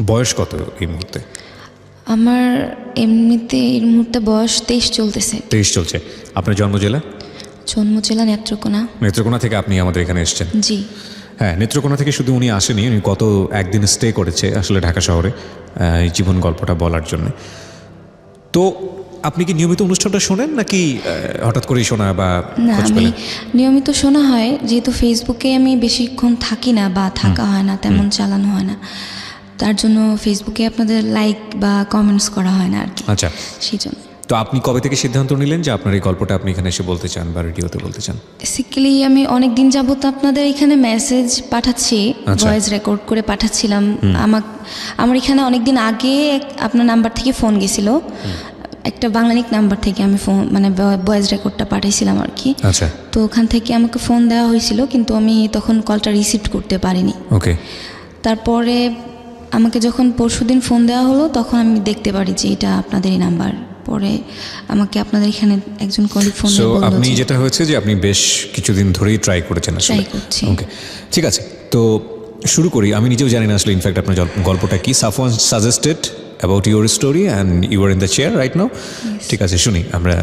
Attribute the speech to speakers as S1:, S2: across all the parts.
S1: বয়স কত এই মুহূর্তে?
S2: আমার এমনিতে এই মুহূর্তে বয়স 23 চলতেছে।
S1: 23 চলছে। আপনার জন্ম জেলা?
S2: জন্ম জেলা নেত্রকোনা।
S1: নেত্রকোনা থেকে আপনি আমাদের এখানে এসেছেন?
S2: জি।
S1: হ্যাঁ, নেত্রকোনা থেকে শুধু উনি আসেনি, উনি গত একদিন স্টে করেছে আসলে ঢাকা শহরে এই জীবন গল্পটা বলার জন্য। তো আপনি কি নিয়মিত অনুষ্ঠানটা শোনেন নাকি হঠাৎ করেই শোনা বা
S2: না,
S1: খোঁজ
S2: আমি
S1: পেলেন?
S2: নিয়মিত শোনা হয়, যেহেতু ফেসবুকে আমি বেশিক্ষণ থাকি না বা থাকা হয় না, তেমন চালানো হয় না, তার জন্য ফেসবুকে আপনাদের লাইক বা কমেন্টস করা হয় না আর কি।
S1: আচ্ছা,
S2: সেই জন্য।
S1: তো আপনি কবে থেকে সিদ্ধান্ত নিলেন যে আপনার এই গল্পটা আপনি এখানে এসে বলতে চান বা রেডিওতে বলতে চান?
S2: বেসিক্যালি আমি অনেক দিন যাবত আপনাদের এখানে মেসেজ পাঠাচ্ছি, ভয়েস রেকর্ড করে পাঠাচ্ছিলাম। আমার এখানে অনেক দিন আগে আপনার নাম্বার থেকে ফোন গেছিল, একটা বাংলানিক নাম্বার থেকে আমি ফোন মানে ভয়েস রেকর্ডটা পাঠিয়েছিলাম আর কি।
S1: আচ্ছা।
S2: তো ওখান থেকে আমাকে ফোন দেওয়া হয়েছিল, কিন্তু আমি তখন কলটা রিসিভ করতে পারিনি।
S1: ওকে।
S2: তারপরে আমাকে যখন পরশুদিন ফোন দেওয়া হলো, তখন আমি দেখতে পারি যে এটা আপনাদেরই নাম্বার। পরে আমাকে আপনাদের এখানে একজন কলিগ ফোন দিয়ে বলল
S1: আপনি
S2: যে
S1: যেটা হয়েছে যে আপনি বেশ কিছুদিন ধরেই ট্রাই করেছেন আসলে।
S2: ট্রাই করছি।
S1: ওকে, ঠিক আছে। তো শুরু করি। আমি নিজেও জানি না আসলে ইনফ্যাক্ট আপনার গল্পটা কি। Safwan suggested about your story and you are in the chair right now. ঠিক আছে, শুনি আমরা।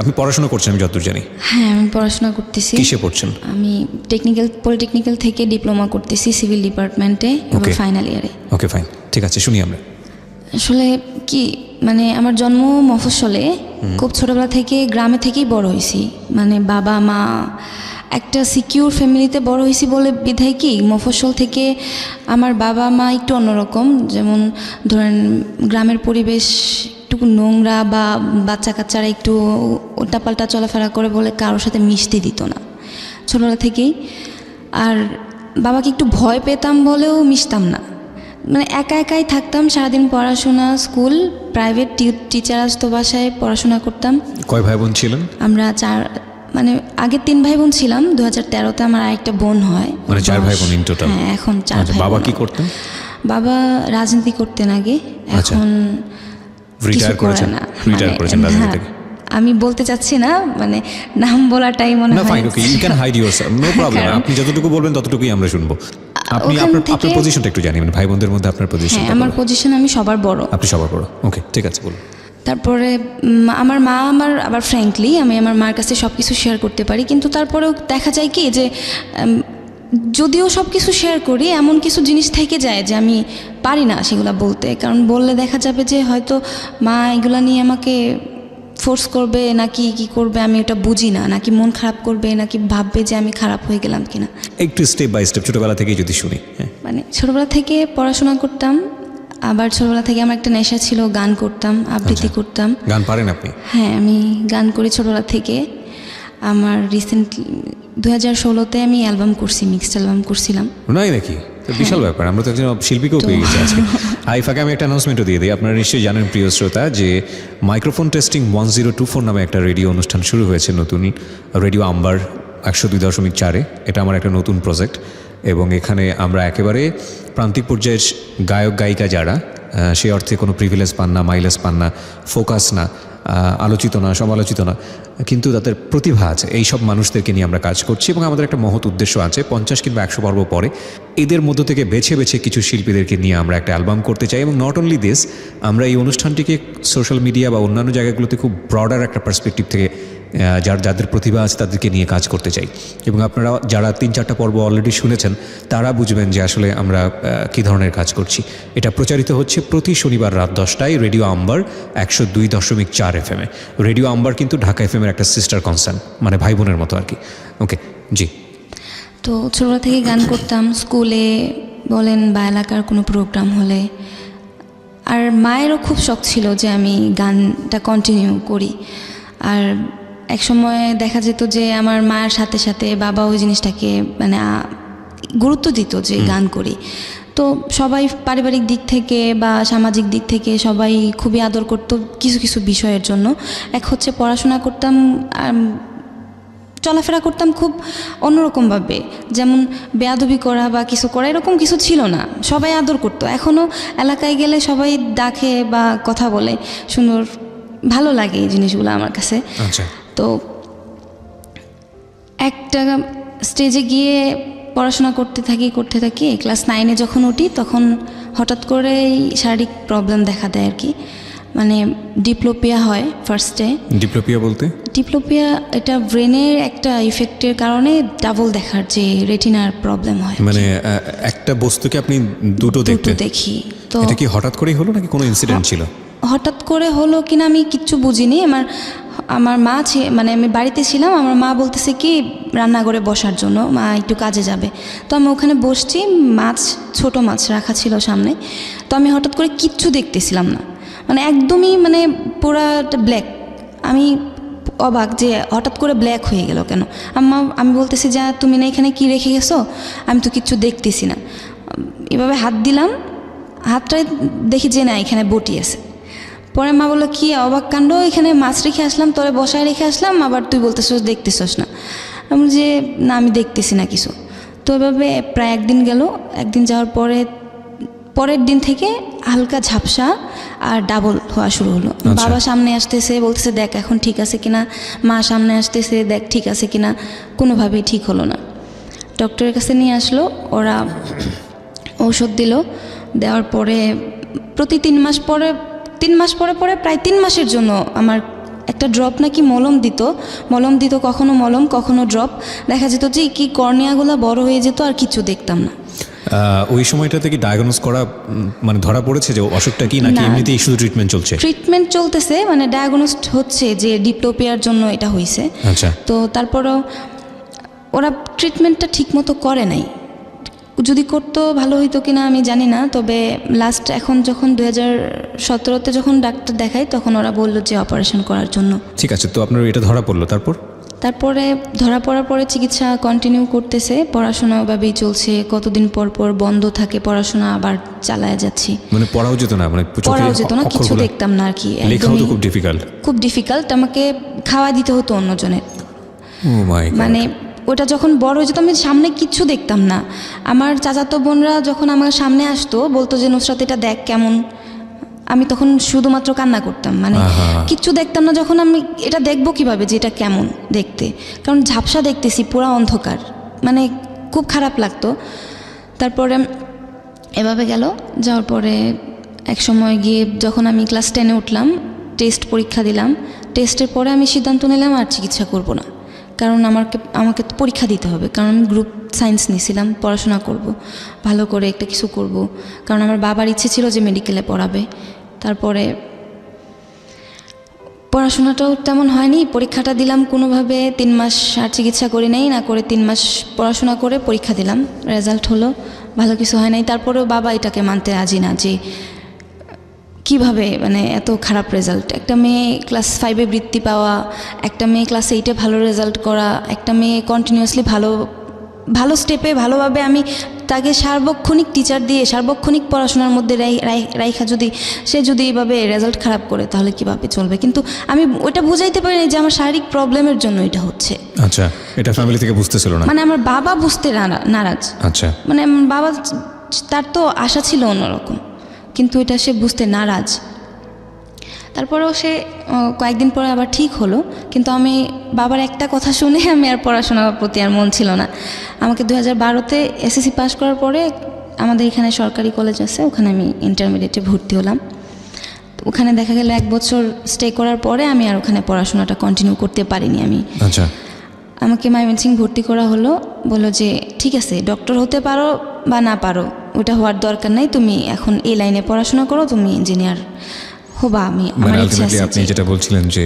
S1: আপনি পড়াশোনা করছেন আমি যতদূর জানি?
S2: হ্যাঁ, আমি পড়াশোনা করতেছি।
S1: কিসে পড়ছেন?
S2: আমি পলিটেকনিক্যাল থেকে ডিপ্লোমা করতেছি সিভিল ডিপার্টমেন্টে, এবার ফাইনাল ইয়ারে।
S1: ওকে, ফাইন, ঠিক আছে, শুনি আমরা।
S2: আসলে কি মানে আমার জন্ম মফস্বলে, খুব ছোটবেলা থেকে গ্রামে থেকেই বড় হয়েছি। মানে বাবা মা একটা সিকিউর ফ্যামিলিতে বড় হয়েছি বলে বিধায় কি মফস্বল থেকে আমার বাবা মা একটু অন্যরকম। যেমন ধরেন গ্রামের পরিবেশ একটু নোংরা বা বাচ্চা কাচ্চারা একটু উল্টাপাল্টা চলাফেরা করে বলে কারোর সাথে মিশতে দিত না ছোটবেলা থেকেই। আর বাবাকে একটু ভয় পেতাম বলেও মিশতাম না, মানে একা একাই থাকতাম সারাদিন। পড়াশোনা, স্কুল, প্রাইভেট টিচার আসতো বাসায়, পড়াশোনা করতাম।
S1: কয় ভাই বোন ছিলেন?
S2: আমরা মানে আগে 3 ভাই বোন ছিলাম। 2013-তে আমার আরেকটা বোন হয়।
S1: মানে 4 ভাই বোন ইন টোটাল?
S2: হ্যাঁ, এখন 4 ভাই।
S1: বাবা কি করতেন?
S2: বাবা রাজনীতি করতেন আগে, এখন
S1: রিটায়ার করেছেন? রিটায়ার করেছেন রাজনীতি থেকে?
S2: আমি বলতে চাচ্ছি না, মানে নাম বলাটাই মনে হয়।
S1: না, fine, okay, you can hide yourself, no problem. আপনি যতটুকু বলবেন ততটুকুই আমরা শুনবো। আপনি আপনার পজিশনটা একটু জানি, মানে ভাই বোনদের মধ্যে আপনার পজিশন?
S2: হ্যাঁ, আমার পজিশন, আমি সবার বড়।
S1: আপনি সবার বড়, ওকে, ঠিক আছে, বলুন।
S2: তারপরে আমার মা আবার ফ্র্যাঙ্কলি আমি আমার মার কাছে সব কিছু শেয়ার করতে পারি, কিন্তু তারপরেও দেখা যায় কি যে যদিও সব কিছু শেয়ার করি, এমন কিছু জিনিস থেকে যায় যে আমি পারি না সেগুলো বলতে। কারণ বললে দেখা যাবে যে হয়তো মা এগুলা নিয়ে আমাকে ফোর্স করবে নাকি কি করবে, আমি ওটা বুঝি না। নাকি মন খারাপ করবে, নাকি ভাববে যে আমি খারাপ হয়ে গেলাম কিনা।
S1: একটু স্টেপ বাই স্টেপ ছোটবেলা থেকেই যদি শুনি।
S2: মানে ছোটবেলা থেকে পড়াশোনা করতাম, আবার ছোটবেলা থেকে আমার একটা নেশা ছিল, গান করতাম, আবৃত্তি করতাম।
S1: গান পারেন আপনি?
S2: হ্যাঁ, আমি গান করি ছোটবেলা থেকে। আমার রিসেন্টলি 2016-তে আমি অ্যালবাম করছি, মিক্সড অ্যালবাম করছিলাম।
S1: নাই নাকি? বিশাল ব্যাপার, আমরা তো একজন শিল্পীকেও পেয়ে গেছি আজকে। ফাঁকে আমি একটা অ্যানাউন্সমেন্টও দিয়ে দিই। আপনারা নিশ্চয়ই জানেন প্রিয় শ্রোতা যে মাইক্রোফোন টেস্টিং 1024 নামে একটা রেডিও অনুষ্ঠান শুরু হয়েছে নতুন, রেডিও আম্বার 102.4-এ। এটা আমার একটা নতুন প্রজেক্ট, এবং এখানে আমরা একেবারে প্রান্তিক পর্যায়ের গায়ক গায়িকা যারা সে অর্থে কোনো প্রিভিলেজ পান না, মাইলেজ পান না, ফোকাস না, আলোচিত না, সমালোচিত না, কিন্তু তাদের প্রতিভা আছে, এই সব মানুষদেরকে নিয়ে আমরা কাজ করছি। এবং আমাদের একটা মহৎ উদ্দেশ্য আছে, 50 কিংবা 100 পর্ব পরে এদের মধ্য থেকে বেছে বেছে কিছু শিল্পীদেরকে নিয়ে আমরা একটা অ্যালবাম করতে চাই। এবং নট অনলি দিস, আমরা এই অনুষ্ঠানটিকে সোশ্যাল মিডিয়া বা অন্যান্য জায়গাগুলোতে খুব ব্রডার একটা পার্সপেক্টিভ থেকে যাদের প্রতিভা আছে তাদেরকে নিয়ে কাজ করতে চাই। এবং আপনারা যারা 3-4টা পর্ব অলরেডি শুনেছেন তারা বুঝবেন যে আসলে আমরা কী ধরনের কাজ করছি। এটা প্রচারিত হচ্ছে প্রতি শনিবার রাত 10টায় রেডিও আম্বার 102.4 FM-এ। রেডিও আম্বার কিন্তু ঢাকা FM-এর একটা সিস্টার কনসার্ন, মানে ভাই বোনের মতো আর কি। ওকে, জি।
S2: তো ছোটবেলা থেকে গান করতাম, স্কুলে বলেন বা এলাকার কোনো প্রোগ্রাম হলে। আর মায়েরও খুব শখ ছিল যে আমি গানটা কন্টিনিউ করি। আর এক সময় দেখা যেত যে আমার মায়ের সাথে সাথে বাবা ওই জিনিসটাকে মানে গুরুত্ব দিত যে গান করি। তো সবাই পারিবারিক দিক থেকে বা সামাজিক দিক থেকে সবাই খুবই আদর করতো কিছু কিছু বিষয়ের জন্য। এক হচ্ছে পড়াশোনা করতাম, চলাফেরা করতাম খুব অন্যরকমভাবে, যেমন বেয়াদবি করা বা কিছু করা এরকম কিছু ছিল না, সবাই আদর করতো। এখনও এলাকায় গেলে সবাই ডাকে বা কথা বলে, সুন্দর, ভালো লাগে এই জিনিসগুলো আমার কাছে।
S1: আচ্ছা।
S2: তো একটা স্টেজে গিয়ে পড়াশোনা করতে থাকি। ক্লাস 9-এ যখন উঠি তখন হঠাৎ করেই শারীরিক প্রবলেম দেখা দেয় আর কি, মানে ডিপ্লোপিয়া হয় ফার্স্টে।
S1: ডিপ্লোপিয়া বলতে?
S2: ডিপ্লোপিয়া এটা ব্রেনের একটা ইফেক্টের কারণে ডাবল দেখার যে রেটিনার প্রবলেম হয়,
S1: মানে একটা বস্তুকে আপনি দুটো
S2: দেখি। তো
S1: এটা কি হঠাৎ করেই হলো নাকি কোনো ইনসিডেন্ট ছিল?
S2: হঠাৎ করে হলো কিনা আমি কিচ্ছু বুঝিনি। আমার মা মানে আমি বাড়িতে ছিলাম, আমার মা বলতেছে কি রান্নাঘরে বসার জন্য, মা একটু কাজে যাবে। তো আমি ওখানে বসছি, ছোট মাছ রাখা ছিল সামনে। তো আমি হঠাৎ করে কিচ্ছু দেখতেছিলাম না, মানে একদমই মানে পুরা ব্ল্যাক। আমি অবাক যে হঠাৎ করে ব্ল্যাক হয়ে গেল কেন। আমি বলতেছি যে তুমি না এখানে কি রেখে গেছো, আমি তো কিচ্ছু দেখতেছি না। এভাবে হাত দিলাম, হাতটায় দেখি যে না এখানে বটি আছে। পরে মা বললো কি অবাক কাণ্ড, এখানে মাছ রেখে আসলাম, তোরে বসায় রেখে আসলাম, আবার তুই বলতেছস দেখতেছস না। আমি যে না আমি দেখতেছি না কিছু। তো এভাবে প্রায় একদিন গেল। একদিন যাওয়ার পরের দিন থেকে হালকা ঝাপসা আর ডাবল হওয়া শুরু হলো। বাবা সামনে আসতেছে, বলতেছে দেখ এখন ঠিক আছে কিনা, মা সামনে আসতেছে দেখ ঠিক আছে কিনা, কোনোভাবেই ঠিক হলো না। ডক্টরের কাছে নিয়ে আসলো, ওরা ঔষধ দিল। দেওয়ার পরে প্রতি 3 মাস পরে প্রায় 3 মাসের জন্য আমার একটা ড্রপ নাকি মলম দিত, কখনো মলম কখনো ড্রপ। দেখা যেত যে কি কর্নিয়াগুলো বড় হয়ে যেত, আর কিছু দেখতাম না।
S1: ওই সময়টাতে কি ডায়াগনোজ করা মানে ধরা পড়েছে যে অসুখটা কি, নাকি এমনিতেই শুধু ট্রিটমেন্ট চলছে?
S2: ট্রিটমেন্ট চলতেছে, মানে ডায়াগনোসড হচ্ছে যে ডিপ্লোপিয়ার জন্য এটা হয়েছে।
S1: আচ্ছা।
S2: তো তারপরও ওরা ট্রিটমেন্টটা ঠিকমতো করে নাই। যদি করতো ভালো হইতো কিনা আমি জানি না। তবে লাস্ট এখন যখন 2017-তে যখন ডাক্তার দেখাই, তখন ওরা বললো যে অপারেশন করার জন্য।
S1: ঠিক আছে, তো আপনার এটা ধরা পড়লো, তারপরে
S2: ধরা পড়ার পরে চিকিৎসা কন্টিনিউ করতেছে, পড়াশোনা ওভাবেই চলছে। কতদিন পর বন্ধ থাকে পড়াশোনা, আবার চালায় যাচ্ছি।
S1: মানে পড়াও যেত না? মানে
S2: পড়াও যেত না, কিছু দেখতাম না আর কি।
S1: লেখাও তো খুব
S2: ডিফিকাল্ট। আমাকে খাওয়া দিতে হতো অন্যজনের।
S1: মানে
S2: ওটা যখন বড় হয়ে যেত, আমি সামনে কিচ্ছু দেখতাম না। আমার চাচাতো বোনরা যখন আমার সামনে আসতো, বলতো যে নুসরাত এটা দেখ কেমন, আমি তখন শুধুমাত্র কান্না করতাম, মানে কিচ্ছু দেখতাম না। যখন আমি এটা দেখবো কিভাবে যে এটা কেমন দেখতে, কারণ ঝাপসা দেখতেছি, পুরা অন্ধকার, মানে খুব খারাপ লাগতো। তারপরে এভাবে যাওয়ার পরে এক সময় গিয়ে যখন আমি ক্লাস 10-এ উঠলাম, টেস্ট পরীক্ষা দিলাম। টেস্টের পরে আমি সিদ্ধান্ত নিলাম আর চিকিৎসা করব না, কারণ আমাকে পরীক্ষা দিতে হবে। কারণ আমি গ্রুপ সায়েন্স নিয়েছিলাম, পড়াশোনা করব, ভালো করে একটা কিছু করব। কারণ আমার বাবার ইচ্ছে ছিল যে মেডিকেলে পড়াবে। তারপরে পড়াশোনাটাও তেমন হয়নি, পরীক্ষাটা দিলাম কোনোভাবে। 3 মাস আর চিকিৎসা করি নাই, না করে 3 মাস পড়াশোনা করে পরীক্ষা দিলাম। রেজাল্ট হলো, ভালো কিছু হয় নাই। তারপরেও বাবা এটাকে মানতে রাজি না যে কিভাবে মানে এত খারাপ রেজাল্ট। একটা মেয়ে ক্লাস 5-এ বৃত্তি পাওয়া, একটা মেয়ে ক্লাস 8-এ ভালো রেজাল্ট করা, একটা মেয়ে কন্টিনিউয়াসলি ভালো স্টেপে ভালোভাবে আমি তাকে সার্বক্ষণিক টিচার দিয়ে সার্বক্ষণিক পড়াশোনার মধ্যে রাইখা সে যদি এইভাবে রেজাল্ট খারাপ করে, তাহলে কিভাবে চলবে? কিন্তু আমি ওটা বুঝাইতে পারি না যে আমার শারীরিক প্রবলেমের জন্য এটা হচ্ছে।
S1: আচ্ছা, এটা ফ্যামিলি থেকে বুঝতেছিল না?
S2: মানে আমার বাবা বুঝতে নারাজ।
S1: আচ্ছা,
S2: মানে আমার বাবা, তার তো আশা ছিল অন্যরকম, কিন্তু এটা সে বুঝতে নারাজ। তারপরেও সে কয়েকদিন পরে আবার ঠিক হলো, কিন্তু আমি বাবার একটা কথা শুনে আমি আর পড়াশোনার প্রতি আর মন ছিল না। আমাকে 2012-তে এসএসসি পাস করার পরে আমাদের এখানে সরকারি কলেজ আছে, ওখানে আমি ইন্টারমিডিয়েটে ভর্তি হলাম। ওখানে দেখা গেল 1 বছর স্টে করার পরে আমি আর ওখানে পড়াশোনাটা কন্টিনিউ করতে পারিনি আমি।
S1: আচ্ছা।
S2: আমাকে ময়মনসিংহ ভর্তি করা হলো, বললো যে ঠিক আছে ডক্টর হতে পারো বা না পারো, ওটা হওয়ার দরকার নাই, তুমি এখন এই লাইনে পড়াশোনা করো, তুমি ইঞ্জিনিয়ার হবা। আমার ইচ্ছা আছে।
S1: আপনি যেটা বলছিলেন যে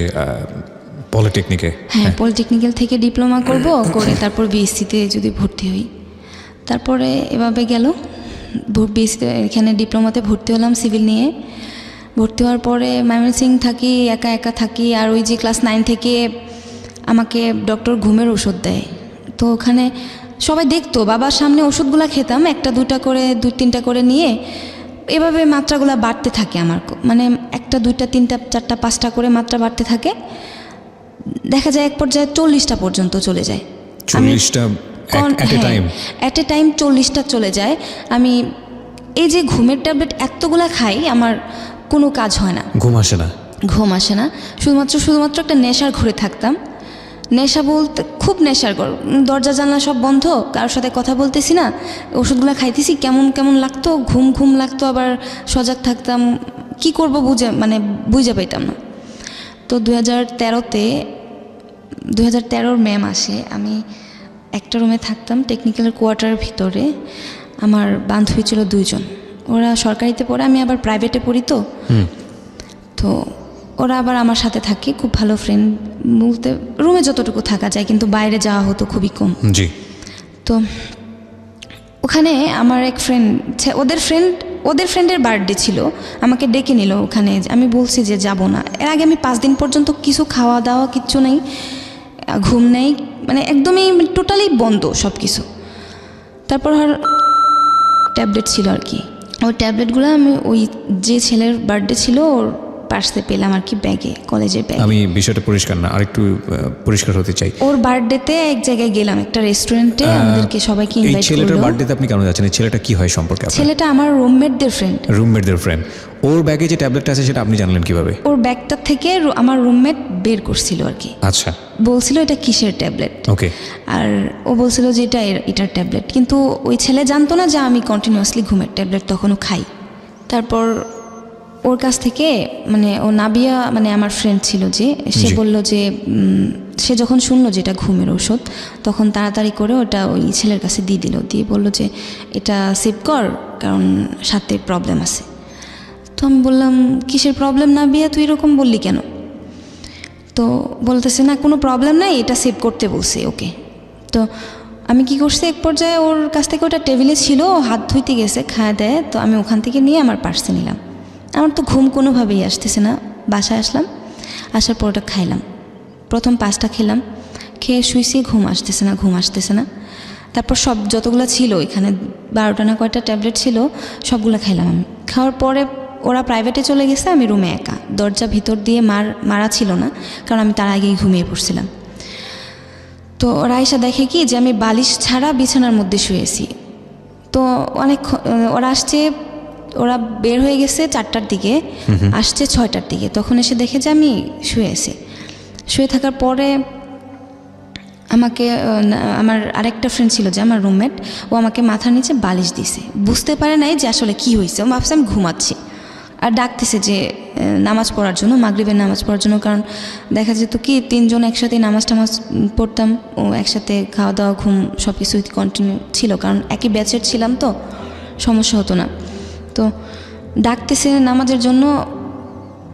S1: পলিটেকনিকে,
S2: হ্যাঁ পলিটেকনিক্যাল থেকে ডিপ্লোমা করব, করে তারপর বিএসসিতে যদি ভর্তি হই। তারপরে এভাবে গেল, বিএসসিতে এখানে ডিপ্লোমাতে ভর্তি হলাম সিভিল নিয়ে। ভর্তি হওয়ার পরে ময়মনসিংহ থাকি, একা থাকি। আর ওই যে ক্লাস 9 থেকে আমাকে ডক্টর ঘুমের ওষুধ দেয়, তো ওখানে সবাই দেখতো, বাবার সামনে ওষুধগুলো খেতাম, 1-2টা করে 2-3টা করে নিয়ে এভাবে মাত্রাগুলো বাড়তে থাকে আমার, মানে 1টা 2টা 3টা 4টা 5টা করে মাত্রা বাড়তে থাকে। দেখা যায় এক পর্যায়ে 40টা পর্যন্ত চলে যায়।
S1: 40টা
S2: এট এ টাইম 40টা চলে যায়। আমি এই যে ঘুমের ট্যাবলেট এতগুলা খাই, আমার কোনো কাজ হয় না, ঘুম আসে না। শুধুমাত্র একটা নেশার ঘরে থাকতাম। নেশা বলতে খুব নেশার ঘর, দরজা জানলা সব বন্ধ, কারোর সাথে কথা বলতেছি না, ওষুধগুলো খাইতেছি, কেমন কেমন লাগতো, ঘুম ঘুম লাগতো, আবার সজাগ থাকতাম, কি করব বুঝে পাইতাম না। তো 2013 মে মাসে আমি একটা রুমে থাকতাম টেকনিক্যালের কোয়ার্টারের ভিতরে। আমার বান্ধবী ছিল 2 জন, ওরা সরকারিতে পড়ে, আমি আবার প্রাইভেটে পড়ি। তো ওরা আবার আমার সাথে থাকে, খুব ভালো ফ্রেন্ড বলতে রুমে যতটুকু থাকা যায়, কিন্তু বাইরে যাওয়া হতো খুবই কম।
S1: জি।
S2: তো ওখানে আমার এক ফ্রেন্ড, ওদের ফ্রেন্ডের বার্থডে ছিল, আমাকে ডেকে নিল ওখানে। আমি বলছি যে যাব না। এর আগে আমি 5 দিন পর্যন্ত কিছু খাওয়া দাওয়া কিচ্ছু নেই, ঘুম নেই, একদমই টোটালি বন্ধ সব কিছু। তারপর ট্যাবলেট ছিল আর কি, ওই ট্যাবলেটগুলো আমি ওই যে ছেলের বার্থডে ছিল ওর পার্সে পেলাম আর কি, ব্যাগে, কলেজের ব্যাগে।
S1: আমি বিষয়টা পরিষ্কার না, আরেকটু পরিষ্কার হতে চাই।
S2: ওর বার্থডেতে এক জায়গায় গেলাম, একটা রেস্টুরেন্টে, আমাদেরকে সবাইকে
S1: এই
S2: ইনভাইট করলো।
S1: ছেলেটার বার্থডেতে আপনি কেন যাচ্ছেন? এই ছেলেটা কি হয় সম্পর্কে আপনার?
S2: ছেলেটা আমার রুমমেটদের ফ্রেন্ড।
S1: রুমমেটদের ফ্রেন্ড। ওর ব্যাগে যে ট্যাবলেটটা আছে সেটা আপনি জানলেন কিভাবে?
S2: ওর ব্যাগটা থেকে আমার রুমমেট বের করছিল আর কি।
S1: আচ্ছা।
S2: বলছিল এটা কিসের ট্যাবলেট।
S1: ওকে।
S2: আর ও বলছিল যে এটার ট্যাবলেট, কিন্তু ওই ছেলে জানতো না যে আমি কন্টিনিউয়াসলি ঘুমের ট্যাবলেট তখনও খাই। তারপর ওর কাছ থেকে ও নাবিয়া আমার ফ্রেন্ড ছিল যে, সে বলল যে সে যখন শুনলো যে এটা ঘুমের ওষুধ, তখন তাড়াতাড়ি করে ওটা ওই ছেলের কাছে দিয়ে দিল, দিয়ে বলল যে এটা সেভ কর, কারণ সাথে প্রবলেম আছে। তো আমি বললাম কিসের প্রবলেম নাবিয়া, তুই এরকম বললি কেন? তো বলতেছে না কোনো প্রবলেম নাই, এটা সেভ করতে বলছে ওকে। তো আমি কি করছি, এক পর্যায়ে ওর কাছ থেকে ওটা টেবিলে ছিল, ও হাত ধুইতে গেছে, খাওয়া দেয়, তো আমি ওখান থেকে নিয়ে আমার পার্সে নিলাম। আমার তো ঘুম কোনোভাবেই আসতেছে না, বাসায় আসলাম, আসার পর ওটা খাইলাম। প্রথম 5টা খেলাম, খেয়ে শুইছি, ঘুম আসতেছে না। তারপর সব যতগুলো ছিল এখানে 12টা না কয়টা ট্যাবলেট ছিল, সবগুলো খাইলাম আমি। খাওয়ার পরে ওরা প্রাইভেটে চলে গেছে, আমি রুমে একা, দরজা ভিতর দিয়ে মারা ছিল না, কারণ আমি তার আগেই ঘুমিয়ে পড়ছিলাম। তো ওরা এসে দেখে কি যে আমি বালিশ ছাড়া বিছানার মধ্যে শুয়েছি। তো ওরা বের হয়ে গেছে 4টার দিকে, আসছে 6টার দিকে, তখন এসে দেখে যে আমি শুয়ে থাকার পরে আমাকে আমার আরেকটা ফ্রেন্ড ছিল যে আমার রুমমেট, ও আমাকে মাথার নিচে বালিশ দিছে। বুঝতে পারে নাই যে আসলে কি হয়েছে, ও ভাবছে আমি ঘুমাচ্ছি, আর ডাকতেছে যে নামাজ পড়ার জন্য, মাগরিবের নামাজ পড়ার জন্য। কারণ দেখা যেত কি 3 জন একসাথে নামাজ পড়তাম, ও একসাথে খাওয়া দাওয়া ঘুম সব কিছুই কন্টিনিউ ছিল, কারণ একই ব্যাচের ছিলাম, তো সমস্যা হতো না। তো ডাকতেছে নামাজের জন্য,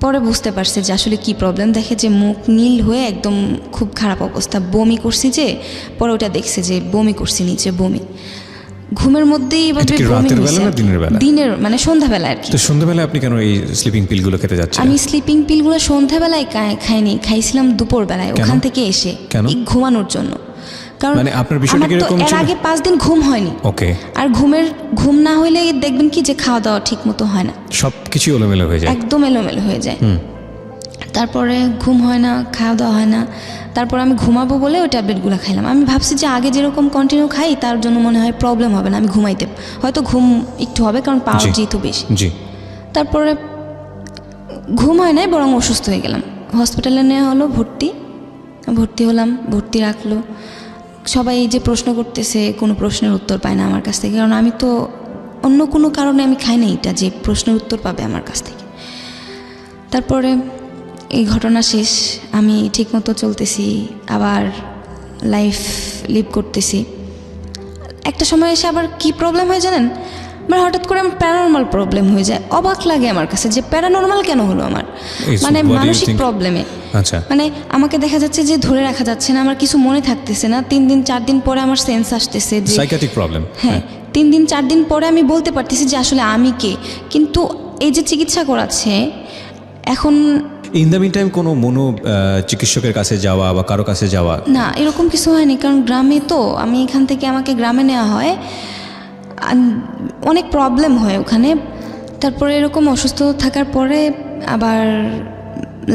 S2: পরে বুঝতে পারছে যে আসলে কি প্রবলেম। দেখে যে মুখ নীল হয়ে একদম খুব খারাপ অবস্থা, বমি করছি, যে পরে ওটা দেখছে যে বমি করছি, নিচে বমি, ঘুমের মধ্যেই এভাবে বমি হয়েছে। দিনের সন্ধ্যাবেলা আর কি।
S1: তো সন্ধ্যাবেলায় আপনি কেন এই স্লিপিং পিলগুলো খেতে যাচ্ছেন?
S2: আমি স্লিপিং পিলগুলো সন্ধ্যাবেলায় খাইনি, খাইছিলাম দুপুরবেলায় ওখান থেকে এসে ঘুমানোর জন্য। কারণ
S1: আপনার বিষয়টা কিরকম ছিল?
S2: এর আগে 5 দিন ঘুম হয়নি।
S1: ওকে।
S2: আর ঘুম না হইলে দেখবেন কি যে খাওয়া দাওয়া ঠিক মতো হয় না,
S1: সবকিছু এলোমেলো হয়ে যায়,
S2: একদম এলোমেলো হয়ে যায়। তারপরে ঘুম হয় না, খাওয়া দাওয়া হয় না। তারপর আমি ঘুমাবো বলে ওই ট্যাবলেটগুলো খাইলাম। আমি ভাবছি যে আগে যেরকম কন্টিনিউ খাই তার জন্য মনে হয় প্রবলেম হবে না, আমি ঘুমাইতে হয়তো ঘুম একটু হবে, কারণ পাওয়ার যেহেতু বেশি। তারপরে ঘুম হয় নাই, বরং অসুস্থ হয়ে গেলাম। হসপিটালে নেওয়া হলো, ভর্তি হলাম, ভর্তি রাখলো। সবাই যে প্রশ্ন করতেছে, কোনো প্রশ্নের উত্তর পায় না আমার কাছ থেকে, কারণ আমি তো অন্য কোনো কারণে আমি খাই না এটা যে প্রশ্নের উত্তর পাবে আমার কাছ থেকে। তারপরে এই ঘটনা শেষ, আমি ঠিকমতো চলতেছি, আবার লাইফ লিভ করতেছি। একটা সময় এসে আবার কি প্রবলেম হয় জানেন, হঠাৎ করে আমার প্যারানর্মাল প্রবলেম হয়ে যায়। অবাক লাগে আমার কাছে যে প্যারানর্মাল কেন হলো আমার, মানসিক প্রবলেমে।
S1: আচ্ছা।
S2: আমাকে দেখা যাচ্ছে যে ধরে রাখা যাচ্ছে না, আমার কিছু মনে থাকতেছে না। 3 দিন 4 দিন পরে আমার সেন্স আসতেছে যে
S1: সাইকিয়াট্রিক প্রবলেম।
S2: হ্যাঁ, 3 দিন 4 দিন পরে আমি বলতে পারতেছি যে আসলে আমি কে। কিন্তু এই যে চিকিৎসা করাচ্ছে এখন,
S1: ইন দ্য মিন টাইম কোনো চিকিৎসকের কাছে যাওয়া বা কারো কাছে যাওয়া?
S2: না, এরকম কিছু হয়নি, কারণ গ্রামে তো আমি এখান থেকে আমাকে গ্রামে নেওয়া হয়, অনেক প্রবলেম হয় ওখানে। তারপরে এরকম অসুস্থ থাকার পরে আবার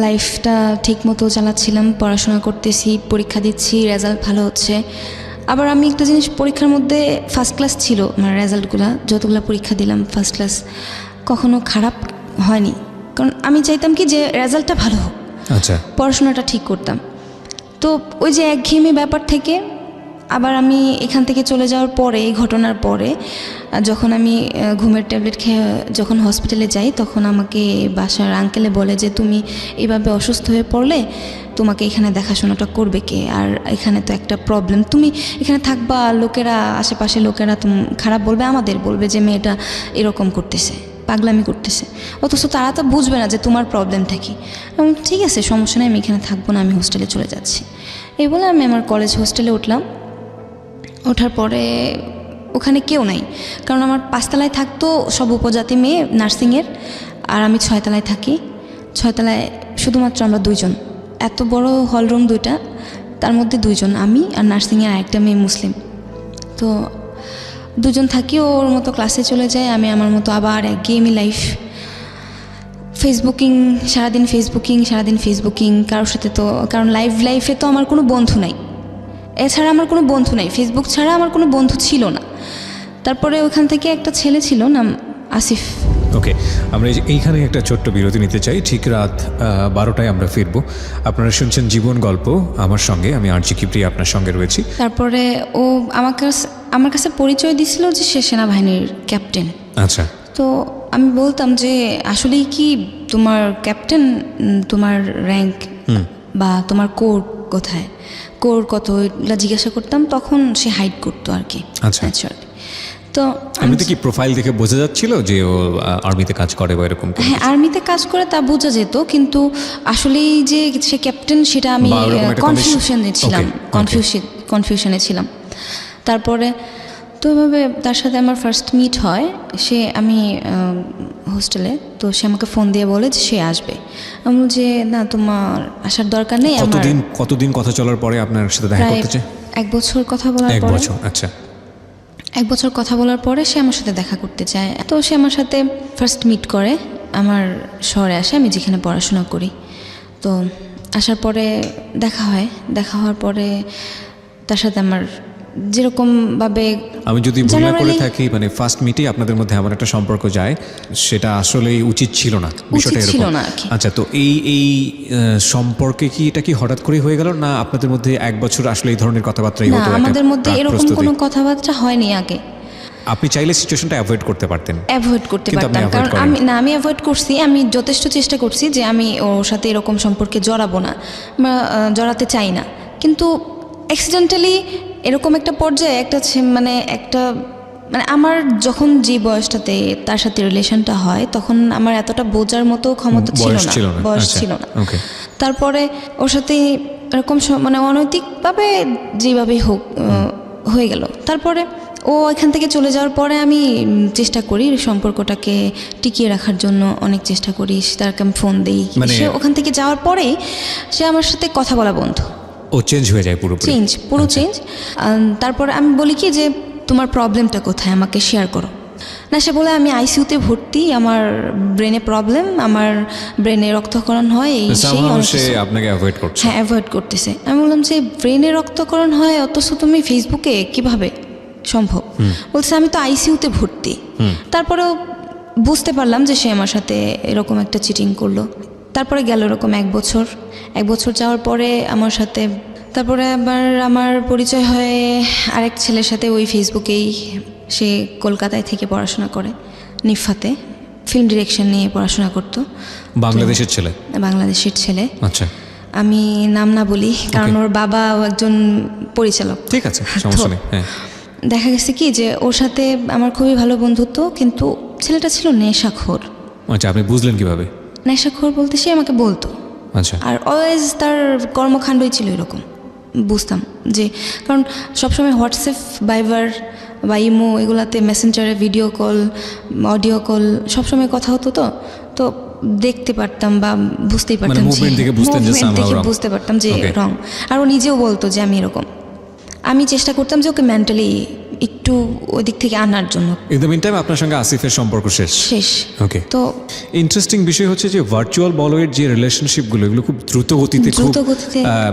S2: লাইফটা ঠিক মতো চালাচ্ছিলাম, পড়াশোনা করতেছি, পরীক্ষা দিচ্ছি, রেজাল্ট ভালো হচ্ছে। আবার আমি একটা জিনিস, পরীক্ষার মধ্যে ফার্স্ট ক্লাস ছিল আমার রেজাল্টগুলো, যতগুলো পরীক্ষা দিলাম ফার্স্ট ক্লাস, কখনো খারাপ হয়নি, কারণ আমি চাইতাম কি যে রেজাল্টটা ভালো হোক।
S1: আচ্ছা।
S2: পড়াশোনাটা ঠিক করতাম। তো ওই যে একঘেয়েমি ব্যাপার থেকে আবার আমি এখান থেকে চলে যাওয়ার পরে, এই ঘটনার পরে যখন আমি ঘুমের ট্যাবলেট খেয়ে যখন হসপিটালে যাই, তখন আমাকে বাসার আঙ্কেলে বলে যে তুমি এইভাবে অসুস্থ হয়ে পড়লে তোমাকে এখানে দেখাশোনাটা করবে কে, আর এখানে তো একটা প্রবলেম, তুমি এখানে থাকবা, লোকেরা আশেপাশে লোকেরা খারাপ বলবে, আমাদের বলবে যে মেয়েটা এরকম করতেছে, পাগলামি করতেছে, অথচ তারা তো বুঝবে না যে তোমার প্রবলেমটা কী। ঠিক আছে, সমস্যা নেই, আমি এখানে থাকবো না, আমি হোস্টেলে চলে যাচ্ছি। এই বলে আমি আমার কলেজ হোস্টেলে উঠলাম। ওঠার পরে ওখানে কেউ নাই, কারণ আমার 5 তলায় থাকতো সব উপজাতি মেয়ে নার্সিংয়ের, আর আমি 6 তলায় থাকি। 6 তলায় শুধুমাত্র আমরা 2 জন, এত বড় হলরুম 2টা, তার মধ্যে 2 জন, আমি আর নার্সিংয়ের আরেকটা মেয়ে মুসলিম। তো 2 জন থাকি, ওর মতো ক্লাসে চলে যায়, আমি আমার মতো আবার এক গেমি লাইফ, সারাদিন ফেসবুকিং, কারোর সাথে তো, কারণ লাইফে তো আমার কোনো বন্ধু নাই, এছাড়া আমার কোনো বন্ধু নাই, ফেসবুক ছাড়া আমার কোনো বন্ধু ছিল না। তারপরে ওখান থেকে একটা ছেলে ছিল, নাম আসিফ।
S1: ওকে, আমরা এইখানে একটা ছোট্ট বিরতি নিতে চাই। ঠিক রাত 12টায় আমরা ফিরবো। আপনারা শুনছেন জীবন গল্প, আমার সঙ্গে আমি আরজি কিপ্রিয়া আপনার সঙ্গে রয়েছি।
S2: তারপরে ও আমার কাছে পরিচয় দিছিল যে সে সেনাবাহিনীর ক্যাপ্টেন।
S1: আচ্ছা।
S2: তো আমি বলতাম যে আসলেই কি তোমার ক্যাপ্টেন, তোমার র্যাঙ্ক বা তোমার কোর কোথায়, কোর কত, এগুলো জিজ্ঞাসা করতাম। তখন সে হাইড করতো আর কি।
S1: আচ্ছা।
S2: তো
S1: এমনিতে কি প্রোফাইল দেখে বোঝা যাচ্ছিল যে ও আর্মিতে কাজ করে বা এরকম?
S2: হ্যাঁ, আর্মিতে কাজ করে তা বোঝা যেত, কিন্তু আসলেই যে সে ক্যাপ্টেন সেটা আমি কনফিউশনে ছিলাম। তারপরে তো এভাবে তার সাথে আমার ফার্স্ট মিট হয়। আমি হোস্টেলে, তো সে আমাকে ফোন দিয়ে বলে যে সে আসবে। আমি বলি যে না, তোমার আসার দরকার নেই।
S1: কতদিন কথা চলার পরে আপনার সাথে দেখা করতে চায়?
S2: 1 বছর কথা বলার পরে।
S1: 1 বছর, আচ্ছা।
S2: 1 বছর কথা বলার পরে সে আমার সাথে দেখা করতে চায়। তো সে আমার সাথে ফার্স্ট মিট করে, আমার শহরে আসে, আমি যেখানে পড়াশোনা করি। তো আসার পরে দেখা হওয়ার পরে তার সাথে আমার যেরকমভাবে,
S1: আমি যদি ভুল না করে থাকি, মানে ফার্স্ট মিটে আপনাদের মধ্যে এমন একটা সম্পর্ক যায়, সেটা আসলেই উচিত ছিল না, বিষয়টা এরকম। আচ্ছা, তো এই সম্পর্কে কি এটা কি হঠাৎ করে হয়ে গেল, না আপনাদের মধ্যে 1 বছর আসলে এই ধরনের কথাবার্তাই হতো?
S2: না, আমাদের মধ্যে এরকম কোনো কথাবার্তা হয়নি আগে।
S1: আপনি চাইলে সিচুয়েশনটা অ্যাভয়েড করতে পারতেন?
S2: অ্যাভয়েড করতে পারতাম, কারণ আমি অ্যাভয়েড করছি। আমি যথেষ্ট চেষ্টা করছি যে আমি ওর সাথে এরকম সম্পর্কে জড়াবো না, জড়াতে চাই না। কিন্তু অ্যাক্সিডেন্টালি এরকম একটা পর্যায়ে মানে আমার যখন যে বয়সটাতে তার সাথে রিলেশনটা হয়, তখন আমার এতটা বোঝার মতো ক্ষমতা ছিল না, বয়স ছিল না। তারপরে ওর সাথে এরকম মানে অনৈতিকভাবে যেভাবেই হোক হয়ে গেল। তারপরে ও এখান থেকে চলে যাওয়ার পরে আমি চেষ্টা করি সম্পর্কটাকে টিকিয়ে রাখার জন্য, অনেক চেষ্টা করি। তারকে আমি ফোন দিই, সে ওখান থেকে যাওয়ার পরেই সে আমার সাথে কথা বলা বন্ধ।
S1: ও চেঞ্জ হয়ে যায়, পুরো
S2: চেঞ্জ। তারপরে আমি বলি কি যে তোমার প্রবলেমটা কোথায়, আমাকে শেয়ার করো। না, সে বলে আমি আইসিইউতে ভর্তি, আমার ব্রেনে প্রবলেম, আমার ব্রেনে রক্তক্ষরণ হয়,
S1: আপনাকে অ্যাভয়েড করছে।
S2: হ্যাঁ, অ্যাভয়েড করতেছে। আমি বললাম যে ব্রেনে রক্তক্ষরণ হয়, অথচ তুমি ফেসবুকে কিভাবে সম্ভব? বলছে আমি তো আইসিইউতে ভর্তি। তারপরেও বুঝতে পারলাম যে সে আমার সাথে এরকম একটা চিটিং করলো। তারপরে গেল এরকম 1 বছর যাওয়ার পরে আমার সাথে, তারপরে আবার আমার পরিচয় হয় আরেক ছেলের সাথে, ওই ফেসবুকেই। সে কলকাতায় থেকে পড়াশোনা করে, নিফাতে ফিল্ম ডিরেকশন নিয়ে পড়াশোনা করতো।
S1: বাংলাদেশের
S2: ছেলে।
S1: আচ্ছা,
S2: আমি নাম না বলি, কারণ ওর বাবা একজন পরিচালক।
S1: ঠিক আছে, সমস্যা নেই। হ্যাঁ,
S2: দেখা গেছে কি যে ওর সাথে আমার খুবই ভালো বন্ধুত্ব, কিন্তু ছেলেটা ছিল নেশাখোর।
S1: আচ্ছা, আপনি বুঝলেন কিভাবে?
S2: নেশাখোর বলতে সে আমাকে বলতো।
S1: আচ্ছা।
S2: আর অলওয়েজ তার কর্মকাণ্ডই ছিল এরকম, বুঝতাম যে, কারণ সবসময় হোয়াটসঅ্যাপ, ভাইবার বা ইমো, এগুলাতে মেসেঞ্জারে ভিডিও কল, অডিও কল সবসময় কথা হতো। তো দেখতে পারতাম বা বুঝতেই পারতাম,
S1: মুভমেন্ট দেখে
S2: বুঝতে পারতাম যে রং। আর ও নিজেও বলতো যে আমি এরকম। আমি চেষ্টা করতাম যে ওকে মেন্টালি একটু ওই দিক থেকে আনার জন্য।
S1: ইন দ্য মিনটাইম আপনার সঙ্গে আসিফের সম্পর্ক শেষ। ওকে।
S2: তো
S1: ইন্টারেস্টিং বিষয় হচ্ছে যে ভার্চুয়াল বলয়ের যে রিলেশনশিপগুলো, এগুলো খুব দ্রুত গতিতে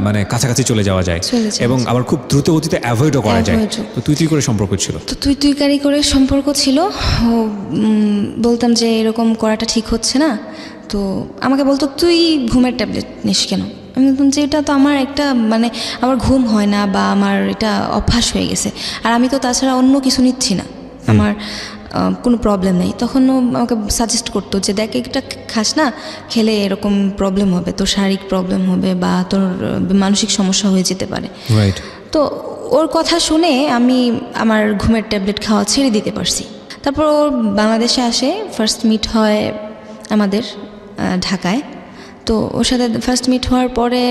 S1: মানে কাছাকাছি চলে যাওয়া যায়, এবং আবার খুব দ্রুত গতিতে অ্যাভয়েডও করা যায়। তো তুই করে সম্পর্ক ছিল?
S2: তো তুই করে সম্পর্ক ছিল। বলতাম যে এরকম করাটা ঠিক হচ্ছে না, তো আমাকে বলতো তুই ঘুমের ট্যাবলেট নিস কেন? আমি বলতাম যে এটা তো আমার একটা মানে আমার ঘুম হয় না বা আমার এটা অভ্যাস হয়ে গেছে, আর আমি তো তাছাড়া অন্য কিছু নিচ্ছি না, আমার কোনো প্রবলেম নেই। তখন ও আমাকে সাজেস্ট করতো যে দেখ এটা খাস না, খেলে এরকম প্রবলেম হবে, তোর শারীরিক প্রবলেম হবে বা তোর মানসিক সমস্যা হয়ে যেতে পারে।
S1: রাইট।
S2: তো ওর কথা শুনে আমি আমার ঘুমের ট্যাবলেট খাওয়া ছেড়ে দিতে পারছি। তারপর ও বাংলাদেশে আসে, ফার্স্ট মিট হয় আমাদের ঢাকায়। তো ওর সাথে ফার্স্ট মিট হওয়ার পরে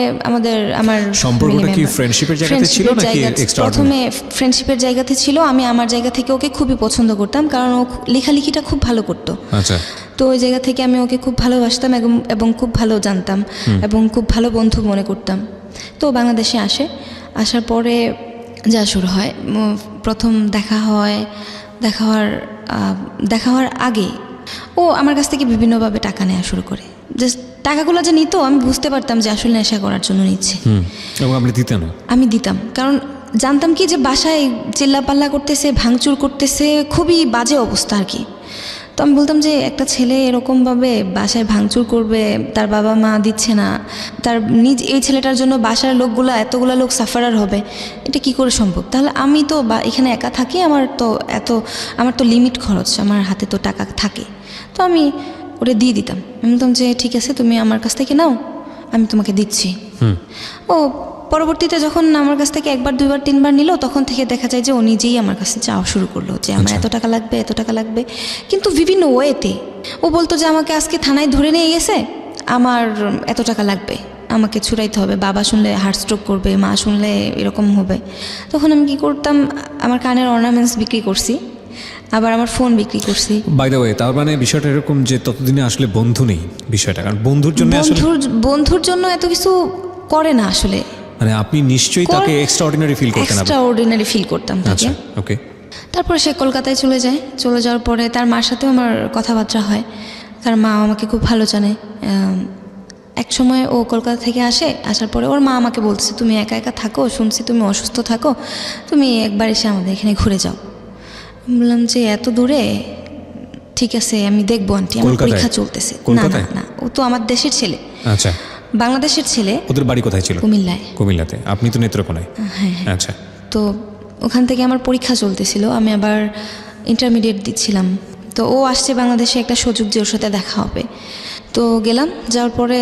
S2: আমার
S1: সম্পর্কটা কি ফ্রেন্ডশিপের জায়গাতে ছিল নাকি এক্সট্রাঅর্ডিনারি?
S2: প্রথমে ফ্রেন্ডশিপের জায়গাতে ছিল। আমি আমার জায়গা থেকে ওকে খুবই পছন্দ করতাম, কারণ ও লেখালেখিটা খুব ভালো করতো।
S1: আচ্ছা।
S2: তো ওই জায়গা থেকে আমি ওকে খুব ভালোবাসতাম এবং খুব ভালো জানতাম এবং খুব ভালো বন্ধু মনে করতাম। তো বাংলাদেশে আসে, আসার পরে যা শুরু হয়, প্রথম দেখা হওয়ার আগে ও আমার কাছ থেকে বিভিন্নভাবে টাকা নেওয়া শুরু করে। জাস্ট টাকাগুলো যে নিত আমি বুঝতে পারতাম যে আসলে নেশা করার জন্য নিচ্ছে।
S1: এবং আপনি দিতেন?
S2: আমি দিতাম, কারণ জানতাম কি যে বাসায় চিল্লাপাল্লা করতেছে, ভাঙচুর করতেছে, খুবই বাজে অবস্থা আর কি। তো আমি বলতাম যে একটা ছেলে এরকমভাবে বাসায় ভাঙচুর করবে, তার বাবা মা দিচ্ছে না, তার এই ছেলেটার জন্য বাসার এতগুলো লোক সাফারার হবে, এটা কি করে সম্ভব? তাহলে আমি তো এখানে একা থাকি, আমার তো লিমিট খরচ, আমার হাতে তো টাকা থাকে। তো আমি ওটা দিয়ে দিতাম। আমি বলতাম যে ঠিক আছে, তুমি আমার কাছ থেকে নাও, আমি তোমাকে দিচ্ছি। ও পরবর্তীতে যখন আমার কাছ থেকে একবার, দুইবার, তিনবার নিল, তখন থেকে দেখা যায় যে ও নিজেই আমার কাছে চাওয়া শুরু করলো যে আমার এত টাকা লাগবে, কিন্তু বিভিন্ন ওয়েতে। ও বলতো যে আমাকে আজকে থানায় ধরে নিয়ে গেছে, আমার এত টাকা লাগবে, আমাকে ছুড়াইতে হবে, বাবা শুনলে হার্ট স্ট্রোক করবে, মা শুনলে এরকম হবে। তখন আমি কি করতাম, আমার কানের অর্নামেন্টস বিক্রি করছি, আবার আমার ফোন বিক্রি করছি।
S1: বাই দ্য ওয়ে, তার মানে বিষয়টা এরকম যে ততদিনে আসলে বন্ধু নেই বিষয়টা, কারণ বন্ধুর
S2: জন্য এত কিছু করে না আসলে।
S1: মানে আপনি নিশ্চয়ই তাকে এক্সট্রাঅর্ডিনারি ফিল করতেন?
S2: এক্সট্রাঅর্ডিনারি ফিল করতাম তাকে।
S1: ওকে।
S2: তারপরে সে কলকাতায় চলে যাওয়ার পরে তার মার সাথেও আমার কথাবার্তা হয়। তার মা আমাকে খুব ভালো জানে। এক সময় ও কলকাতা থেকে আসার পরে ওর মা আমাকে বলছে, তুমি একা একা থাকো, শুনছি তুমি অসুস্থ থাকো, তুমি একবার এসে আমাদের এখানে ঘুরে যাও। বললাম যে এত দূরে, ঠিক আছে আমি দেখবো আন্টি, আমার পরীক্ষা চলতেছে। না, ও তো আমার দেশের ছেলে।
S1: আচ্ছা।
S2: বাংলাদেশের ছেলে।
S1: ওদের বাড়ি কোথায় ছিল? কুমিল্লাতে। আপনি তো নেত্রকোনায়।
S2: হ্যাঁ।
S1: আচ্ছা।
S2: তো ওখান থেকে আমার পরীক্ষা চলতেছিল, আমি আবার ইন্টারমিডিয়েট দিচ্ছিলাম। তো ও আসছে বাংলাদেশে, একটা সুযোগ যে ওর সাথে দেখা হবে। তো গেলাম, যাওয়ার পরে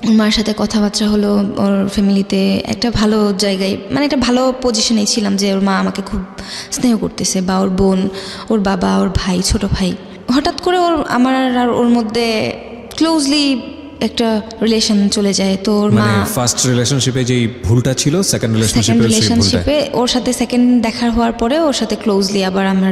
S2: ওর মার সাথে কথাবার্তা হলো, ওর ফ্যামিলিতে একটা ভালো জায়গায়, মানে একটা ভালো পজিশনেই ছিলাম যে ওর মা আমাকে খুব স্নেহ করতেছে, বা ওর বোন, ওর বাবা, ওর ভাই, ছোট ভাই। হঠাৎ করে আমার আর ওর মধ্যে ক্লোজলি একটা রিলেশন চলে যায়। তো ওর মা
S1: ফার্স্ট রিলেশনশিপে যেই ভুলটা ছিল, সেকেন্ড রিলেশনশিপে
S2: ওর সাথে সেকেন্ড দেখা হওয়ার পরে ওর সাথে ক্লোজলি আবার আমরা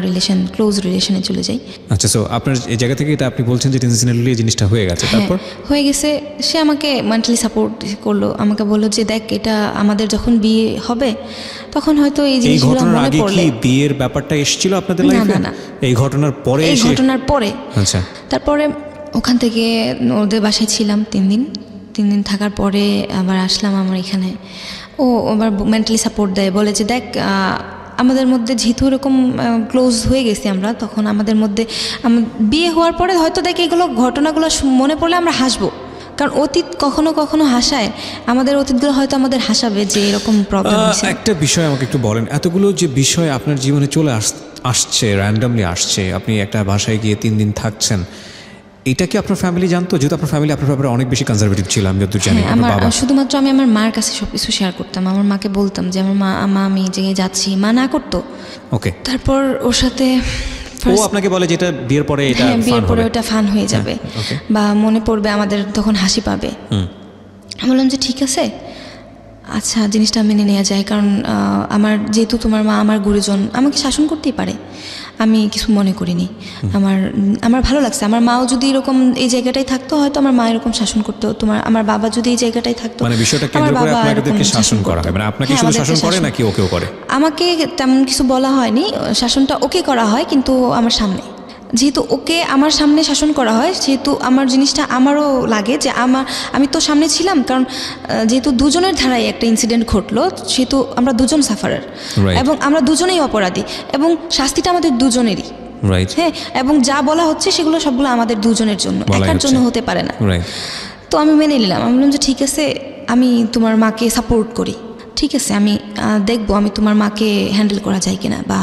S2: ক্লোজ রিলেশনে চলে যাই।
S1: আচ্ছা। সো আপনার এই জায়গা থেকে এটা আপনি বলছেন যে ইন্টেনশনালি এই জিনিসটা হয়ে গেছে। তারপর
S2: হয়ে গেছে, সে আমাকে মেন্টালি সাপোর্ট করলো, আমাকে বললো যে দেখ এটা আমাদের যখন বিয়ে হবে তখন হয়তো এই জিনিসগুলো মনে পড়লে।
S1: কি বিয়ের ব্যাপারটা এসেছিল আপনাদের লাইফে?
S2: না,
S1: এই ঘটনার পরে।
S2: আচ্ছা। তারপরে ওখান থেকে ওদের বাসায় ছিলাম 3 দিন থাকার পরে আবার আসলাম আমার এখানে। ও আবার মেন্টালি সাপোর্ট দেয়, বলে যে দেখ আমাদের মধ্যে যেহেতু এরকম ক্লোজ হয়ে গেছি আমরা, তখন আমাদের মধ্যে বিয়ে হওয়ার পরে হয়তো দেখ এগুলো ঘটনাগুলো মনে পড়লে আমরা হাসবো, কারণ অতীত কখনো কখনো হাসায়, আমাদের অতীতগুলো হয়তো আমাদের হাসাবে যে এরকম প্রবলেম হয়েছে।
S1: একটা বিষয় আমাকে একটু বলেন, এতগুলো যে বিষয় আপনার জীবনে চলে আসছে, র্যান্ডামলি আসছে, আপনি একটা বাসায় গিয়ে 3 দিন থাকছেন, এটা কি আপনার ফ্যামিলি জানতো? যেহেতু আপনার ফ্যামিলি আপনার ব্যাপারে অনেক বেশি কনজারভেটিভ ছিল, আমি যতদূর জানি।
S2: শুধুমাত্র আমি আমার মার কাছে সবকিছু শেয়ার করতাম, আমার মাকে বলতাম যে আমার মা আমি এই জায়গায় যাচ্ছি, মা না করতো।
S1: ওকে।
S2: তারপর ওর সাথে
S1: ও আপনাকে বলে যে এটা বিয়ের পরে
S2: ওটা ফান হয়ে যাবে, বা মনে পড়বে, আমাদের তখন হাসি পাবে। আমি বললাম যে ঠিক আছে, আচ্ছা জিনিসটা মেনে নেওয়া যায়, কারণ যেহেতু তোমার মা আমার গুরুজন, আমাকে শাসন করতেই পারে, আমি কিছু মনে করিনি। আমার ভালো লাগছে, আমার মাও যদি এরকম এই জায়গাটাই থাকতো হয়তো আমার মা এরকম শাসন করতো, আমার বাবা যদি এই জায়গাটাই থাকতো।
S1: মানে বিষয়টা কেন্দ্র করে আপনাদেরকে শাসন করা হয়? মানে আপনাকে শুধু শাসন করে নাকি ওকেও করে? আমাকে
S2: তেমন কিছু বলা হয়নি, শাসনটা ওকে করা হয়, কিন্তু আমার সামনে। যেহেতু ওকে আমার সামনে শাসন করা হয়, সেহেতু আমার জিনিসটা আমারও লাগে যে আমি তো সামনে ছিলাম, কারণ যেহেতু দুজনের ধারায় একটা ইনসিডেন্ট ঘটলো, সেহেতু আমরা দুজন সাফারার, এবং আমরা দুজনেই অপরাধী, এবং শাস্তিটা আমাদের দুজনেরই। হ্যাঁ, এবং যা বলা হচ্ছে সেগুলো সবগুলো আমাদের দুজনের জন্য, একার জন্য হতে পারে না। তো আমি মেনে নিলাম, আমি বললাম যে ঠিক আছে, আমি তোমার মাকে সাপোর্ট করি, ঠিক আছে, আমি দেখবো আমি তোমার মাকে হ্যান্ডেল করা যায় কিনা, বা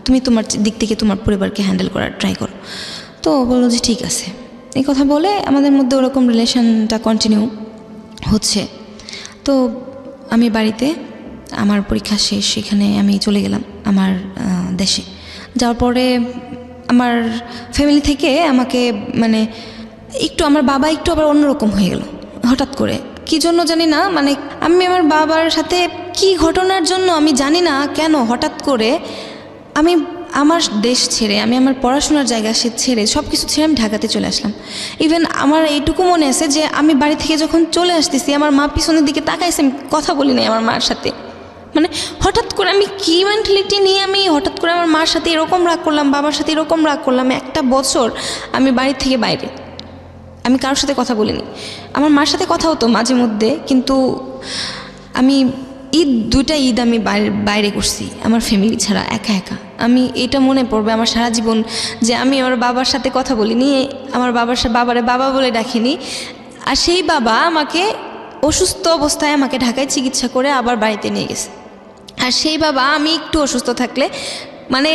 S2: তুমি তোমার দিক থেকে তোমার পরিবারকে হ্যান্ডেল করার ট্রাই করো। তো বললো যে ঠিক আছে। এই কথা বলে আমাদের মধ্যে ওরকম রিলেশনটা কন্টিনিউ হচ্ছে। তো আমি বাড়িতে, আমার পরীক্ষা শেষ, সেখানে আমি চলে গেলাম আমার দেশে। যাওয়ার পরে আমার ফ্যামিলি থেকে আমাকে মানে একটু, আমার বাবা একটু আবার অন্যরকম হয়ে গেল হঠাৎ করে, কী জন্য জানি না। মানে আমি আমার বাবার সাথে কি ঘটনার জন্য আমি জানি না কেন হঠাৎ করে আমি আমার দেশ ছেড়ে, আমি আমার পড়াশোনার জায়গা ছেড়ে, সব কিছু ছেড়ে আমি ঢাকাতে চলে আসলাম। ইভেন আমার এইটুকু মনে আছে যে আমি বাড়ি থেকে যখন চলে আসতেছি, আমার মা পিছনের দিকে তাকাইছে, আমি কথা বলি নাই আমার মার সাথে। মানে হঠাৎ করে আমি কী মেন্টালিটি নিয়ে আমি হঠাৎ করে আমার মার সাথে এরকম রাগ করলাম, বাবার সাথে এরকম রাগ করলাম। একটা বছর আমি বাড়ির থেকে বাইরে, আমি কারোর সাথে কথা বলিনি। আমার মার সাথে কথা হতো মাঝে মধ্যে, কিন্তু আমি দুইটা ঈদ আমি বাইরে করছি আমার ফ্যামিলি ছাড়া, একা একা। আমি এটা মনে পড়বে আমার সারা জীবন যে আমি আমার বাবার সাথে কথা বলিনি, আমার বাবারে বাবা বলে ডাকিনি। আর সেই বাবা আমাকে অসুস্থ অবস্থায় আমাকে ঢাকায় চিকিৎসা করে আবার বাড়িতে নিয়ে গেছে। আর সেই বাবা আমি একটু অসুস্থ থাকলে, মানে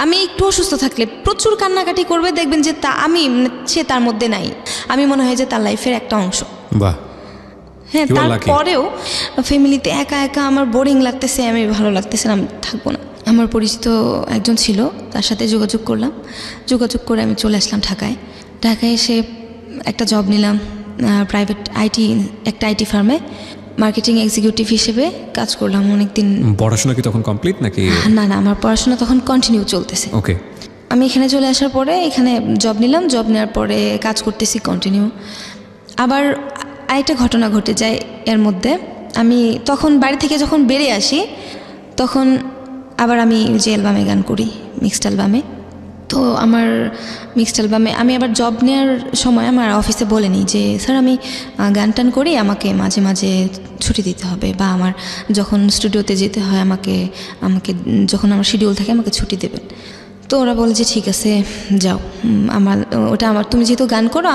S2: আমি একটু অসুস্থ থাকলে প্রচুর কান্নাকাটি করবে, দেখবেন যে সে তার মধ্যে নাই, আমি মনে হয় যে তার লাইফের একটা অংশ।
S1: বাহ।
S2: হ্যাঁ, তারপরেও ফ্যামিলিতে একা একা আমার বোরিং লাগতেছে, আমি ভালো লাগতেছে না, আমি থাকবো না। আমার পরিচিত একজন ছিল, তার সাথে যোগাযোগ করলাম, যোগাযোগ করে আমি চলে আসলাম ঢাকায়। ঢাকায় এসে একটা জব নিলাম প্রাইভেট একটা আইটি ফার্মে মার্কেটিং এক্সিকিউটিভ হিসেবে কাজ করলাম অনেক দিন।
S1: পড়াশোনা কি তখন কমপ্লিট নাকি?
S2: না, আমার পড়াশোনা তখন কন্টিনিউ চলতেছে।
S1: ওকে।
S2: আমি এখানে চলে আসার পরে এখানে জব নিলাম, জব নেওয়ার পরে কাজ করতেছি কন্টিনিউ। আবার আরেকটা ঘটনা ঘটে যায় এর মধ্যে। আমি তখন বাড়ি থেকে যখন বেরিয়ে আসি, তখন আবার আমি যে অ্যালবামে গান করি, মিক্সড অ্যালবামে। তো আমার মিক্সড অ্যালবামে আমি আবার জব নেওয়ার সময় আমার অফিসে বলেনি যে স্যার আমি গান টান করি, আমাকে মাঝে মাঝে ছুটি দিতে হবে, বা আমার যখন স্টুডিওতে যেতে হয় আমাকে যখন আমার শিডিউল থাকে আমাকে ছুটি দেবেন। তো ওরা বলে যে ঠিক আছে যাও, তুমি যেহেতু গান করো,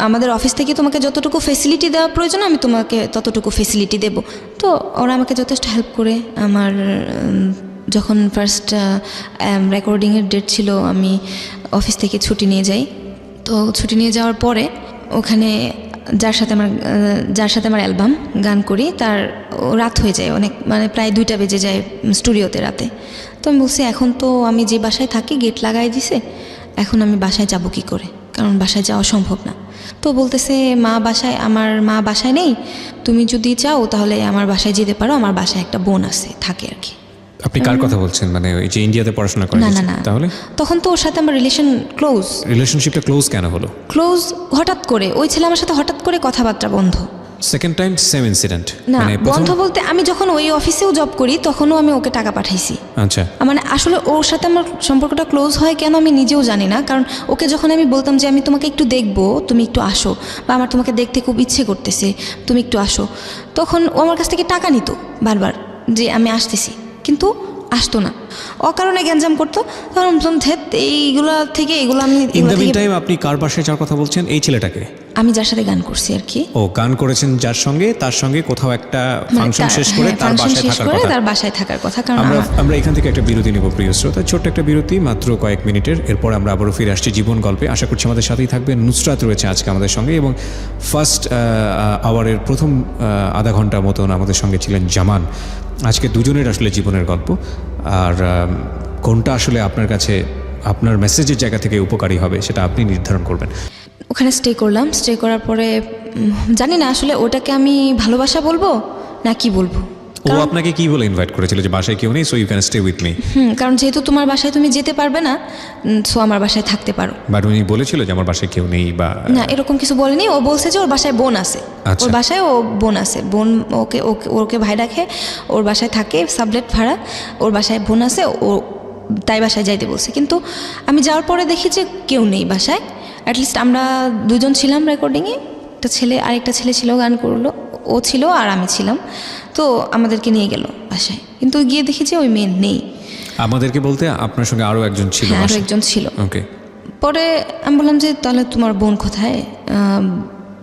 S2: আমাদের অফিস থেকে তোমাকে যতটুকু ফেসিলিটি দেওয়া প্রয়োজন আমি তোমাকে ততটুকু ফেসিলিটি দেব। তো ওরা আমাকে যথেষ্ট হেল্প করে। আমার যখন ফার্স্ট রেকর্ডিংয়ের ডেট ছিল, আমি অফিস থেকে ছুটি নিয়ে যাই। তো ছুটি নিয়ে যাওয়ার পরে ওখানে যার সাথে আমার অ্যালবাম গান করি, তার রাত হয়ে যায় অনেক, মানে প্রায় 2টা বেজে যায় স্টুডিওতে রাতে। তো আমি বলছি এখন তো আমি যে বাসায় থাকি গেট লাগাই দিছে, এখন আমি বাসায় যাব কি করে, কারণ বাসায় যাওয়া সম্ভব না। তো বলতেছে আমার মা বাসায় নেই, তুমি যদি চাও তাহলে আমার বাসায় যেতে পারো, আমার বাসায় একটা বোন আছে থাকে আর কি।
S1: আপনি কার কথা বলছেন? মানে ওই যে ইন্ডিয়াতে পড়াশোনা করেন?
S2: না,
S1: তাহলে
S2: তখন তো ওর সাথে আমার
S1: রিলেশনশিপটা ক্লোজ কেন হলো?
S2: ক্লোজ হঠাৎ করে ওই ছেলে আমার সাথে হঠাৎ করে কথাবার্তা বন্ধ।
S1: Second time same incident?
S2: না, বন্ধ বলতে আমি যখন ওই অফিসেও জব করি তখনও আমি ওকে টাকা পাঠাইছি।
S1: আচ্ছা।
S2: মানে আসলে ওর সাথে আমার সম্পর্কটা ক্লোজ হয় কেন আমি নিজেও জানি না, কারণ ওকে যখন আমি বলতাম যে আমি তোমাকে একটু দেখবো, তুমি একটু আসো, বা আমার তোমাকে দেখতে খুব ইচ্ছে করতেছে, তুমি একটু আসো, তখন ও আমার কাছ থেকে টাকা নিত বারবার যে আমি আসতেছি, কিন্তু আসতো না, অকারণে গ্যাঞ্জাম করতো। তখন এইগুলা থেকে
S1: আপনি কার বাসায় যাওয়ার কথা বলছেন? এই ছেলেটাকে
S2: আমি যার সাথে গান করছি আর কি।
S1: ও গান করেছেন যার সঙ্গে, তার সঙ্গে কোথাও একটা ফাংশন শেষ করে তার বাসায় থাকার কথা।
S2: কারণ
S1: আমরা এখান থেকে একটা বিরতি নেব প্রিয় শ্রোতা, ছোট্ট একটা বিরতি, মাত্র কয়েক মিনিটের। এরপর আমরা আবারও ফিরে আসছি জীবন গল্পে। আশা করছি আমাদের সাথেই থাকবেন। নুসরাত রয়েছে আজকে আমাদের সঙ্গে, এবং ফার্স্ট আওয়ারের প্রথম আধা ঘন্টার মতন আমাদের সঙ্গে ছিলেন জামান। আজকে দুজনের আসলে জীবনের গল্প, আর কোনটা আসলে আপনার কাছে আপনার মেসেজের জায়গা থেকে উপকারী হবে সেটা আপনি নির্ধারণ করবেন।
S2: ওখানে স্টে করলাম। স্টে করার পরে জানি না আসলে ওটাকে আমি ভালোবাসা বলবো না কি বলবো।
S1: ও আপনাকে কি বলে ইনভাইট করেছিল যে বাসায় কেউ নেই, so you can stay with me?
S2: কারণ যেহেতু তোমার বাসায় তুমি যেতে পারবে না, সো আমার বাসায় থাকতে পারো।
S1: বাট উনি বলেছিল যে আমার বাসায় কেউ নেই বা?
S2: না, এরকম কিছু বলেনি। ও বলছে যে ওর বাসায় বোন আছে, ওর বাসায় বোন আছে, ওকে ভাই রাখে, ওর বাসায় থাকে, সাবলেট ভাড়া, ওর বাসায় বোন আছে, ও তাই বাসায় যাইতে বলছে। কিন্তু আমি যাওয়ার পরে দেখি যে কেউ নেই বাসায়। অ্যাটলিস্ট আমরা দুজন ছিলাম রেকর্ডিংয়ে, আরেকটা ছেলে ছিল গান করলো, ও ছিল আর আমি ছিলাম। তো আমাদেরকে নিয়ে গেল বাসায়, কিন্তু গিয়ে দেখি যে ওই মেয়ে নেই।
S1: আমাদেরকে বলতে আপনার সঙ্গে আরও একজন ছিল?
S2: আরও একজন ছিল।
S1: ওকে।
S2: পরে আমি বললাম যে তাহলে তোমার বোন কোথায়?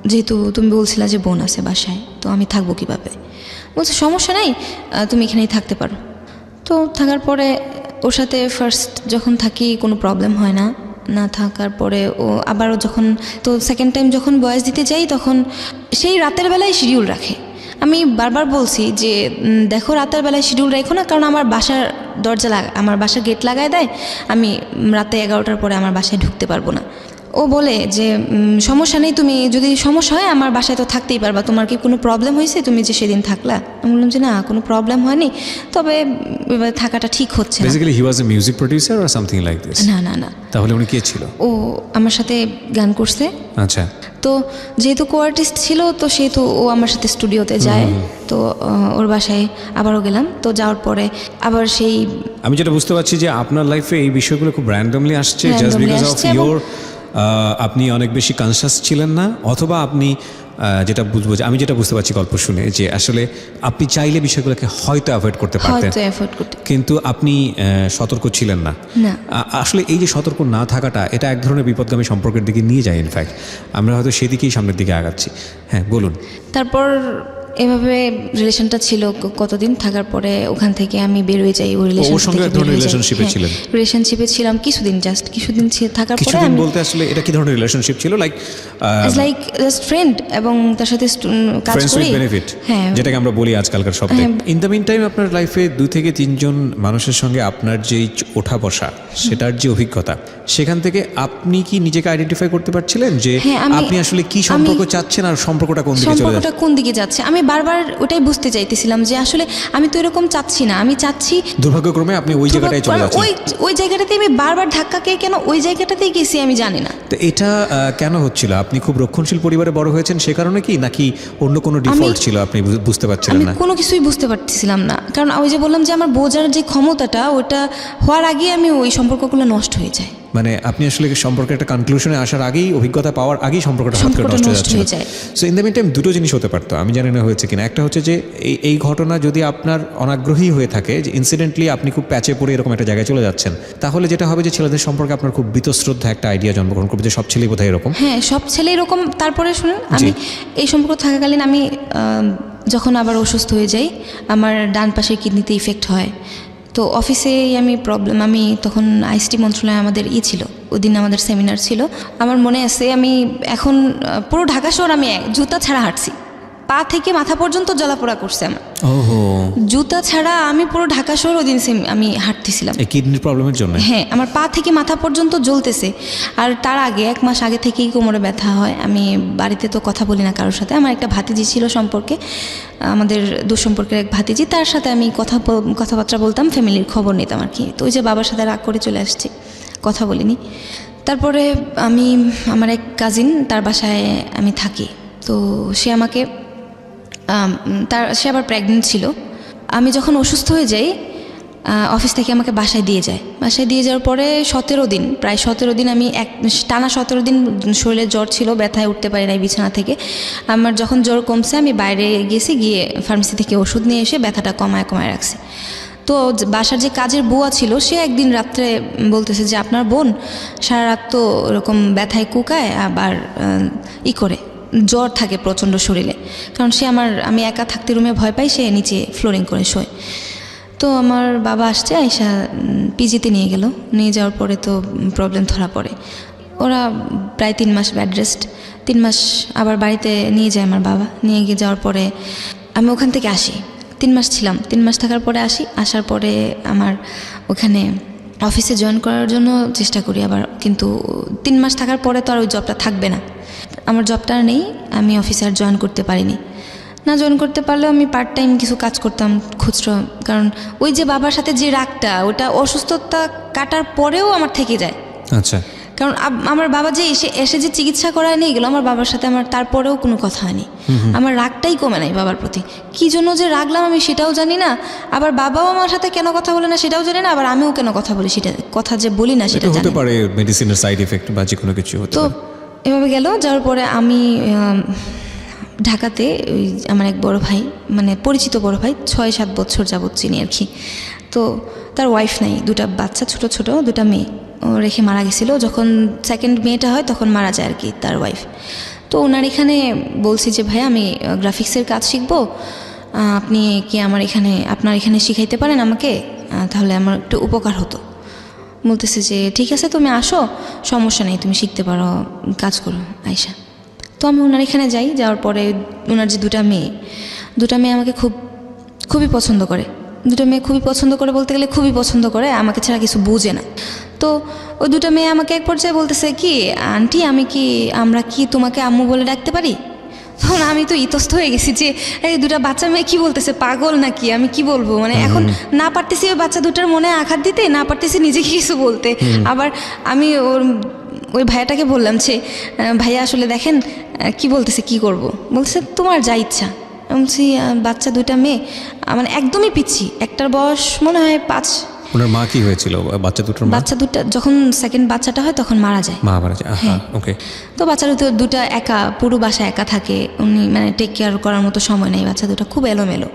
S2: যেহেতু তুমি বলছিলা যে বোন আছে বাসায়, তো আমি থাকবো কীভাবে? বলছে সমস্যা নেই, তুমি এখানেই থাকতে পারো। তো থাকার পরে ওর সাথে ফার্স্ট যখন থাকি কোনো প্রবলেম হয় না, না থাকার পরে ও আবারও যখন, তো সেকেন্ড টাইম যখন বয়স দিতে যাই তখন সেই রাতের বেলায় শিডিউল রাখে। আমি বারবার বলছি যে দেখো রাতের বেলায় শিডিউল রাখো না, কারণ আমার বাসার আমার বাসার গেট লাগায় দেয়, আমি রাতে 11টার পরে আমার বাসায় ঢুকতে পারবো না। ও বলে যে সমস্যা নেই, তুমি যদি সমস্যা হয় আমার বাসায় তো থাকতেই পারবা, তোমার কি কোনো প্রবলেম হয়েছে তুমি যে সেদিন থাকলা? আমি বললাম যে না, কোনো প্রবলেম হয়নি, তবে এবার থাকাটা ঠিক হচ্ছে না।
S1: Basically he was A music producer or something like this?
S2: না না না।
S1: তাহলে উনি কে ছিল?
S2: ও আমার সাথে গান করছে।
S1: আচ্ছা।
S2: তো যেহেতু কো আর্টিস্ট ছিল, তো সেহেতু ও আমার সাথে স্টুডিওতে যায়। তো ওর বাসায় আবারও গেলাম। তো যাওয়ার পরে আবার সেই,
S1: আমি যেটা বুঝতে পারছি যে আপনার লাইফে এই বিষয়গুলো খুব র্যান্ডমলি আসছে, জাস্ট
S2: Randomly
S1: বিকজ অফ
S2: আসছে এবং
S1: ইয়োর, আপনি অনেক বেশি কনসাস ছিলেন না, অথবা আপনি যেটা বুঝবো, যে আমি যেটা বুঝতে পারছি গল্প শুনে, যে আসলে আপনি চাইলে বিষয়গুলোকে হয়তো অ্যাভয়েড করতে পারতেন,
S2: হয়তো এফোর্ড করতে,
S1: কিন্তু আপনি সতর্ক ছিলেন না।
S2: না।
S1: আসলে এই যে সতর্ক না থাকাটা, এটা এক ধরনের বিপদগামী সম্পর্কের দিকে নিয়ে যায়। ইনফ্যাক্ট আমরা হয়তো সেদিকেই সামনের দিকে আগাচ্ছি। হ্যাঁ বলুন।
S2: তারপর এভাবে রিলেশনটা ছিল কতদিন, থাকার পরে ওখান থেকে আমি বের হয়ে যাই। ওই
S1: ওর সঙ্গে এক ধরনের রিলেশনশিপে ছিলেন?
S2: রিলেশনশিপে ছিলাম কিছুদিন, জাস্ট কিছুদিন থাকার পরে
S1: কিছুদিন
S2: আমি,
S1: বলতে আসলে এটা কি ধরনের রিলেশনশিপ ছিল? লাইক
S2: লাইক জাস্ট ফ্রেন্ড, এবং তার সাথে কাজ
S1: ফ্রেন্ডস
S2: করি।
S1: উইথ বেনিফিট,
S2: হ্যাঁ,
S1: যেটাকে আমরা বলি আজকালকার শব্দে। ইন দ্য মিন টাইম আপনার লাইফে 2 থেকে 3 জন মানুষের সঙ্গে আপনার যেই ওঠা বসা, সেটার যে অভিজ্ঞতা, সেখান থেকে আপনি কি নিজেকে আইডেন্টিফাই করতে পারছিলেন যে আপনি আসলে কি সম্পর্ক চাচ্ছেন আর সম্পর্কটা কোন দিকে চলে যাচ্ছে?
S2: সম্পর্কটা কোন দিকে যাচ্ছে আমি বারবার ওটাই বুঝতে চাইতেছিলাম, যে আসলে আমি তো এরকম চাচ্ছি না, আমি চাচ্ছি,
S1: দুর্ভাগ্যক্রমে আপনি ওই জায়গাটায় চলে যাচ্ছেন।
S2: ওই জায়গাটাতে আমি বারবার ধাক্কা খেয়ে কেন ওই জায়গাটাতেই গেছি আমি জানি না।
S1: তো এটা কেন হচ্ছিল? আপনি খুব রক্ষণশীল পরিবারে বড় হয়েছেন সে কারণে কি, নাকি অন্য কোনো ডিফল্ট ছিল আপনি বুঝতে পারছিলেন
S2: আমি
S1: না?
S2: কোনো কিছুই বুঝতে পারতেছিলাম না, কারণ ওই যে বললাম যে আমার বোঝার যে ক্ষমতাটা, ওটা হওয়ার আগে আমি ওই সম্পর্কগুলো নষ্ট হয়ে যায়।
S1: মানে আপনি আসলে সম্পর্কে একটা কনক্লুশনে আসার আগেই, অভিজ্ঞতা পাওয়ার আগেই সম্পর্কটা হঠাৎ করে নষ্ট হয়ে যাচ্ছে। So in the mean time দুটো জিনিস হতে পারতো, আমি জানি না হয়েছে কিনা। একটা হচ্ছে যে এই ঘটনা যদি আপনার অনাগ্রহী হয়ে থাকে, যে ইনসিডেন্টলি আপনি খুব প্যাচে পড়ে এরকম একটা জায়গায় চলে যাচ্ছেন, তাহলে যেটা হবে যে ছেলেদের সম্পর্কে আপনার খুব বীতশ্রদ্ধা একটা আইডিয়া জন্মগ্রহণ করবে যে সব ছেলেই বোধহয় এরকম।
S2: হ্যাঁ, সব ছেলে এরকম। তারপরে শুনুন, আমি এই সম্পর্ক থাকাকালীন আমি যখন আবার অসুস্থ হয়ে যাই, আমার ডান পাশের কিডনিতে ইফেক্ট হয়। তো অফিসেই আমি তখন আইসিটি মন্ত্রণালয়ে আমাদের ছিল, ওই দিন আমাদের সেমিনার ছিল। আমার মনে আছে আমি এখন পুরো ঢাকা শহর আমি জুতা ছাড়া হাঁটছি, পা থেকে মাথা পর্যন্ত জ্বালাপোড়া করছে আমার।
S1: ওহো,
S2: জুতা ছাড়া আমি পুরো ঢাকা শহর ওই দিন আমি হাঁটতেছিলাম
S1: এই কিডনির প্রবলেমের জন্য।
S2: হ্যাঁ, আমার পা থেকে মাথা পর্যন্ত জ্বলতেছে। আর তার আগে 1 মাস আগে থেকেই কোমরে ব্যথা হয়। আমি বাড়িতে তো কথা বলি না কারোর সাথে। আমার একটা ভাতিজি ছিল সম্পর্কে, আমাদের দুঃসম্পর্কের এক ভাতিজি, তার সাথে আমি কথাবার্তা বলতাম, ফ্যামিলির খবর নিতাম আর কি। তো ওই যে বাবার সাথে রাগ করে চলে আসছি, কথা বলিনি। তারপরে আমার এক কাজিন, তার বাসায় আমি থাকি। তো সে আমাকে সে আবার প্রেগনেন্ট ছিল। আমি যখন অসুস্থ হয়ে যাই, অফিস থেকে আমাকে বাসায় দিয়ে যায়। বাসায় দিয়ে যাওয়ার পরে 17 দিন, প্রায় 17 দিন আমি টানা 17 দিন শরীরে জ্বর ছিল, ব্যথায় উঠতে পারি নাই বিছানা থেকে। আমার যখন জ্বর কমছে, আমি বাইরে গেছি, গিয়ে ফার্মেসি থেকে ওষুধ নিয়ে এসে ব্যথাটা কমায় রাখছি। তো বাসার যে কাজের বুয়া ছিল, সে একদিন রাত্রে বলতেছে যে আপনার বোন সারা রাত তো এরকম ব্যথায় কুকায়, আবার করে জ্বর থাকে প্রচণ্ড শরীরে। কারণ আমি একা থাকতে রুমে ভয় পাই, সে নিচে ফ্লোরিং করে শোয়। তো আমার বাবা আসছে, আয়সা পিজিতে নিয়ে গেল। নিয়ে যাওয়ার পরে তো প্রবলেম ধরা পড়ে। ওরা প্রায় 3 মাস বেড রেস্ট, 3 মাস আবার বাড়িতে নিয়ে যায় আমার বাবা। নিয়ে গিয়ে যাওয়ার পরে আমি ওখান থেকে আসি। 3 মাস ছিলাম, 3 মাস থাকার পরে আসার পরে আমার ওখানে অফিসে জয়েন করার জন্য চেষ্টা করি আবার, কিন্তু 3 মাস থাকার পরে তো আর ওই জবটা থাকবে না। আমার জবটা নেই, আমি অফিসে আর জয়েন করতে পারিনি। না জয়েন করতে পারলেও আমি পার্ট টাইম কিছু কাজ করতাম খুচরো, কারণ ওই যে বাবার সাথে যে রাগটা, ওটা অসুস্থতা কাটার পরেও আমার থেকে যায়।
S1: আচ্ছা,
S2: কারণ আমার বাবা যে এসে যে চিকিৎসা করায় নিয়ে গেলো, আমার বাবার সাথে আমার তারপরেও কোনো কথা হয়নি। আমার রাগটাই কমে নাই বাবার প্রতি। কী জন্য যে রাগলাম আমি সেটাও জানি না, আবার বাবাও আমার সাথে কেন কথা বলে না সেটাও জানি না, আবার আমিও কেন কথা বলি কথা যে বলি না সেটা জানি।
S1: হতে পারে মেডিসিনের সাইড এফেক্ট বা যে কোনো কিছু হতে
S2: তো
S1: পারে।
S2: এভাবে গেল। যাওয়ার পরে আমি ঢাকাতে ওই আমার এক বড় ভাই, মানে পরিচিত বড় ভাই, 6-7 বছর যাবৎ চিনি আর কি। তো তার ওয়াইফ নাই, 2টা বাচ্চা, ছোট ছোট 2টা মেয়ে। রেখে মারা গেছিলো। যখন সেকেন্ড মেয়েটা হয় তখন মারা যায় আর কি তার ওয়াইফ। তো ওনার এখানে বলছি যে ভাই আমি গ্রাফিক্সের কাজ শিখবো, আপনি কি আপনার এখানে শিখাইতে পারেন আমাকে, তাহলে আমার একটু উপকার হতো। বলতেছে যে ঠিক আছে তুমি আসো, সমস্যা নেই, তুমি শিখতে পারো, কাজ করো আয়শা। তো আমি ওনার এখানে যাই, যাওয়ার পরে ওনার যে দুটা মেয়ে আমাকে খুবই পছন্দ করে। দুটো মেয়ে খুবই পছন্দ করে বলতে গেলে খুবই পছন্দ করে, আমাকে ছাড়া কিছু বুঝে না। তো ওই দুটো মেয়ে আমাকে এক পর্যায়ে বলতেছে কি আন্টি আমরা কি তোমাকে আম্মু বলে ডাকতে পারি? তখন আমি তো ইতস্ত হয়ে গেছি যে এই দুটা বাচ্চা মেয়ে কি বলতেছে, পাগল নাকি, আমি কি বলবো, মানে এখন না পারতেছি ওই বাচ্চা দুটার মনে আঘাত দিতে, না পারতেছি নিজেকে কিছু বলতে। আবার আমি ওই ভাইয়াটাকে বললাম যে ভাইয়া আসলে দেখেন কি বলতেছে, কি করব? বলতেছে তোমার যা ইচ্ছা। বলছি বাচ্চা দুটা মেয়ে মানে একদমই পিচ্ছি, একটার বয়স মনে হয় 5।
S1: ওনার মা কি হয়েছিল? বাচ্চা দুটা
S2: যখন সেকেন্ড বাচ্চাটা হয় তখন মারা যায়।
S1: হ্যাঁ, ওকে।
S2: তো বাচ্চা দুটা একা, পুরো বাসা একা থাকে, উনি মানে টেক কেয়ার করার মতো সময় নেই, বাচ্চা দুটা খুব এলোমেলো।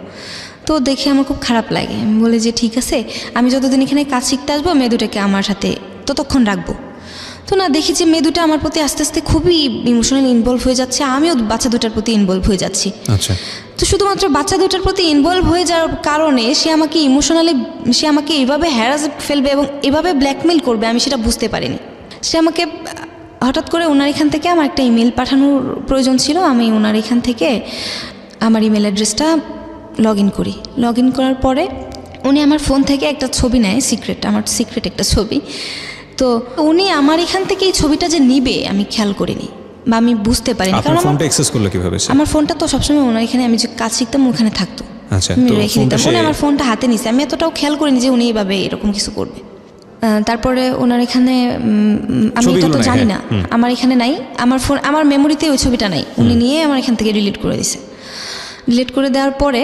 S2: তো দেখে আমার খুব খারাপ লাগে। আমি বলি যে ঠিক আছে, আমি যতদিন এখানে কাজ শিখতে আসবো মেয়ে দুটাকে আমার সাথে ততক্ষণ রাখবো। তো না, দেখি যে মেয়ে দুটা আমার প্রতি আস্তে আস্তে খুবই ইমোশনালি ইনভলভ হয়ে যাচ্ছে, আমিও বাচ্চা দুটার প্রতি ইনভলভ হয়ে যাচ্ছি।
S1: আচ্ছা।
S2: তো শুধুমাত্র বাচ্চা দুটার প্রতি ইনভলভ হয়ে যাওয়ার কারণে সে আমাকে এভাবে হ্যারাস ফেলবে এবং এভাবে ব্ল্যাকমেল করবে আমি সেটা বুঝতে পারিনি। সে আমাকে হঠাৎ করে ওনার এখান থেকে আমার একটা ইমেল পাঠানোর প্রয়োজন ছিল, আমি ওনার এখান থেকে আমার ইমেল অ্যাড্রেসটা লগ ইন করার পরে উনি আমার ফোন থেকে একটা ছবি নেয়, আমার সিক্রেট একটা ছবি। তো উনি আমার এখান থেকে এই ছবিটা যে নিবে আমি খেয়াল করিনি বা আমি বুঝতে পারিনি, কারণ
S1: ফোনটা অ্যাক্সেস করলো কিভাবে?
S2: আমার ফোনটা তো সবসময় ওনার এখানে, আমি যে কাজ শিখতাম ওখানে থাকতো,
S1: আচ্ছা,
S2: আমি রেখে দিতাম। উনি আমার ফোনটা হাতে নিছে, আমি এতটাও খেয়াল করিনি যে উনি এইভাবে এরকম কিছু করবে। তারপরে ওনার এখানে আমি এটা তো জানি না, আমার এখানে নাই, আমার মেমোরিতে ওই ছবিটা নাই, উনি নিয়ে আমার এখান থেকে ডিলিট করে দিছে। ডিলিট করে দেওয়ার পরে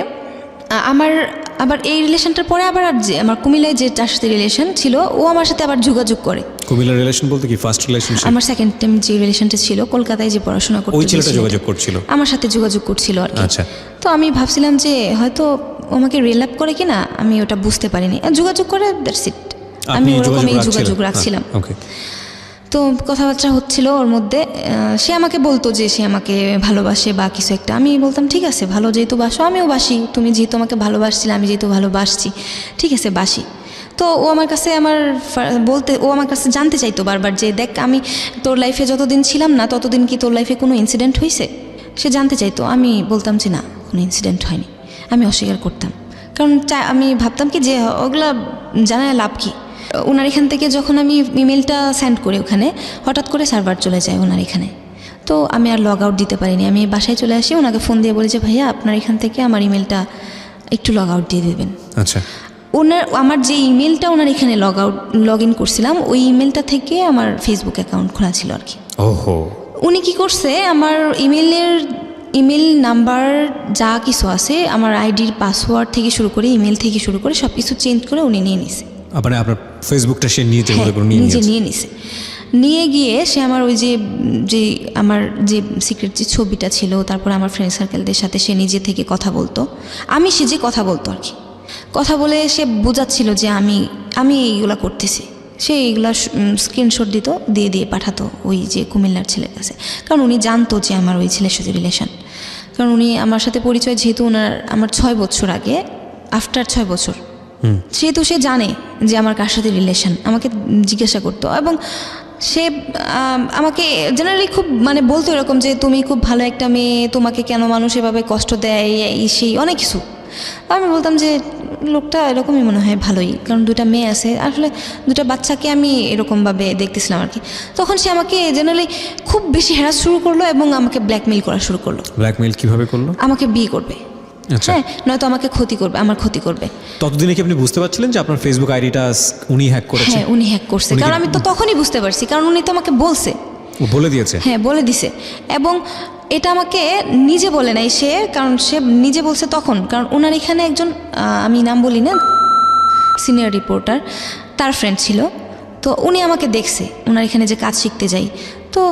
S2: আবার এই রিলেশনটার পরে আবার আমার কুমিল্লায় যে তার সাথে রিলেশন ছিল ও আমার সাথে আবার যোগাযোগ করে।
S1: কুমিল্লার রিলেশন বলতে কি ফার্স্ট রিলেশনশিপ?
S2: আমার সেকেন্ড টাইম যে রিলেশনটা ছিল, কলকাতায় যে পড়াশোনা করতে
S1: ওই ছেলেটা যোগাযোগ করছিল
S2: আমার সাথে, যোগাযোগ করছিল আর কি।
S1: আচ্ছা।
S2: তো আমি ভাবছিলাম যে হয়তো ও আমাকে রিল্যাপ করে কিনা, আমি ওটা বুঝতে পারিনি। যোগাযোগ করে দ্যাটস ইট, আমি ওরকমই যোগাযোগ রাখছিলাম।
S1: ওকে।
S2: তো কথাবার্তা হচ্ছিল ওর মধ্যে, সে আমাকে বলতো যে সে আমাকে ভালোবাসে বা কিছু একটা। আমি বলতাম ঠিক আছে, ভালো যেহেতু বাসো আমিও বাসি, তুমি যেহেতু আমাকে ভালোবাসছিলে আমি যেহেতু ভালোবাসছি, ঠিক আছে বাসি। তো ও আমার কাছে জানতে চাইতো বারবার যে দেখ আমি তোর লাইফে যতদিন ছিলাম না ততদিন কি তোর লাইফে কোনো ইনসিডেন্ট হয়েছে, সে জানতে চাইতো। আমি বলতাম যে না, কোনো ইনসিডেন্ট হয়নি, আমি অস্বীকার করতাম। কারণ আমি ভাবতাম কি যে ওগুলা জানায় লাভ কি। ওনার এখান থেকে যখন আমি ইমেলটা সেন্ড করি ওখানে, হঠাৎ করে সার্ভার চলে যায় ওনার এখানে। তো আমি আর লগ আউট দিতে পারিনি, আমি বাসায় চলে আসি, ওনাকে ফোন দিয়ে বলি যে ভাইয়া আপনার এখান থেকে আমার ইমেলটা একটু লগ আউট দিয়ে দেবেন।
S1: আচ্ছা।
S2: আমার যে ইমেলটা ওনার এখানে লগ ইন করছিলাম ওই ইমেলটা থেকে আমার ফেসবুক অ্যাকাউন্ট খোলা ছিল আর কি।
S1: ওহো।
S2: উনি কি করছে, আমার ইমেল নাম্বার যা কিছু আছে, আমার আইডির পাসওয়ার্ড থেকে শুরু করে ইমেল থেকে শুরু করে সব কিছু চেঞ্জ করে উনি নিয়ে নিছে।
S1: আপনার ফেসবুকটা সে নিজে
S2: নিয়ে নিছে। নিয়ে গিয়ে সে আমার ওই আমার যে সিক্রেট যে ছবিটা ছিল, তারপর আমার ফ্রেন্ড সার্কেলদের সাথে সে নিজে থেকে কথা বলতো, সে যে কথা বলতো আর কি, কথা বলে সে বোঝাচ্ছিল যে আমি এইগুলা করতেছি। সে এইগুলা স্ক্রিনশট দিত, দিয়ে পাঠাতো ওই যে কুমিল্লার ছেলের কাছে, কারণ উনি জানতো যে আমার ওই ছেলের সাথে রিলেশন। কারণ উনি আমার সাথে পরিচয় যেহেতু আমার 6 বছর আগে, আফটার 6 বছর, সেহেতু সে জানে যে আমার কার সাথে রিলেশন, আমাকে জিজ্ঞাসা করতো। এবং সে আমাকে জেনারেলি খুব বলতো এরকম যে তুমি খুব ভালো একটা মেয়ে, তোমাকে কেন মানুষ এভাবে কষ্ট দেয়, সেই অনেক কিছু। আমি বলতাম যে লোকটা এরকমই মনে হয় ভালোই, কারণ 2টা মেয়ে আছে, আসলে 2টা বাচ্চাকে আমি এরকমভাবে দেখতেছিলাম আর কি। তখন সে আমাকে জেনারেলি খুব বেশি হ্যারাস শুরু করলো এবং আমাকে ব্ল্যাকমেইল করা শুরু করলো।
S1: ব্ল্যাকমেইল কিভাবে করলো?
S2: আমাকে বিয়ে করবে, হ্যাঁ, নয়তো আমাকে আমার ক্ষতি করবে।
S1: ততদিনে কি আপনি বুঝতে পারছিলেন যে আপনার ফেসবুক আইডিটা উনি হ্যাক করেছে?
S2: হ্যাঁ, উনি হ্যাক করছে, কারণ আমি তো তখনই বুঝতে পারছি, কারণ উনি তো আমাকে বলছে,
S1: বলে দিয়েছে।
S2: হ্যাঁ, বলে দিছে। এবং এটা আমাকে নিজে বলে নাই সে, কারণ সে নিজে বলছে তখন, কারণ ওনার এখানে একজন আমি নাম বলি না, সিনিয়র রিপোর্টার, তার ফ্রেন্ড ছিল। তো উনি আমাকে দেখছে, ওনার এখানে যে কাজ শিখতে যাই, তো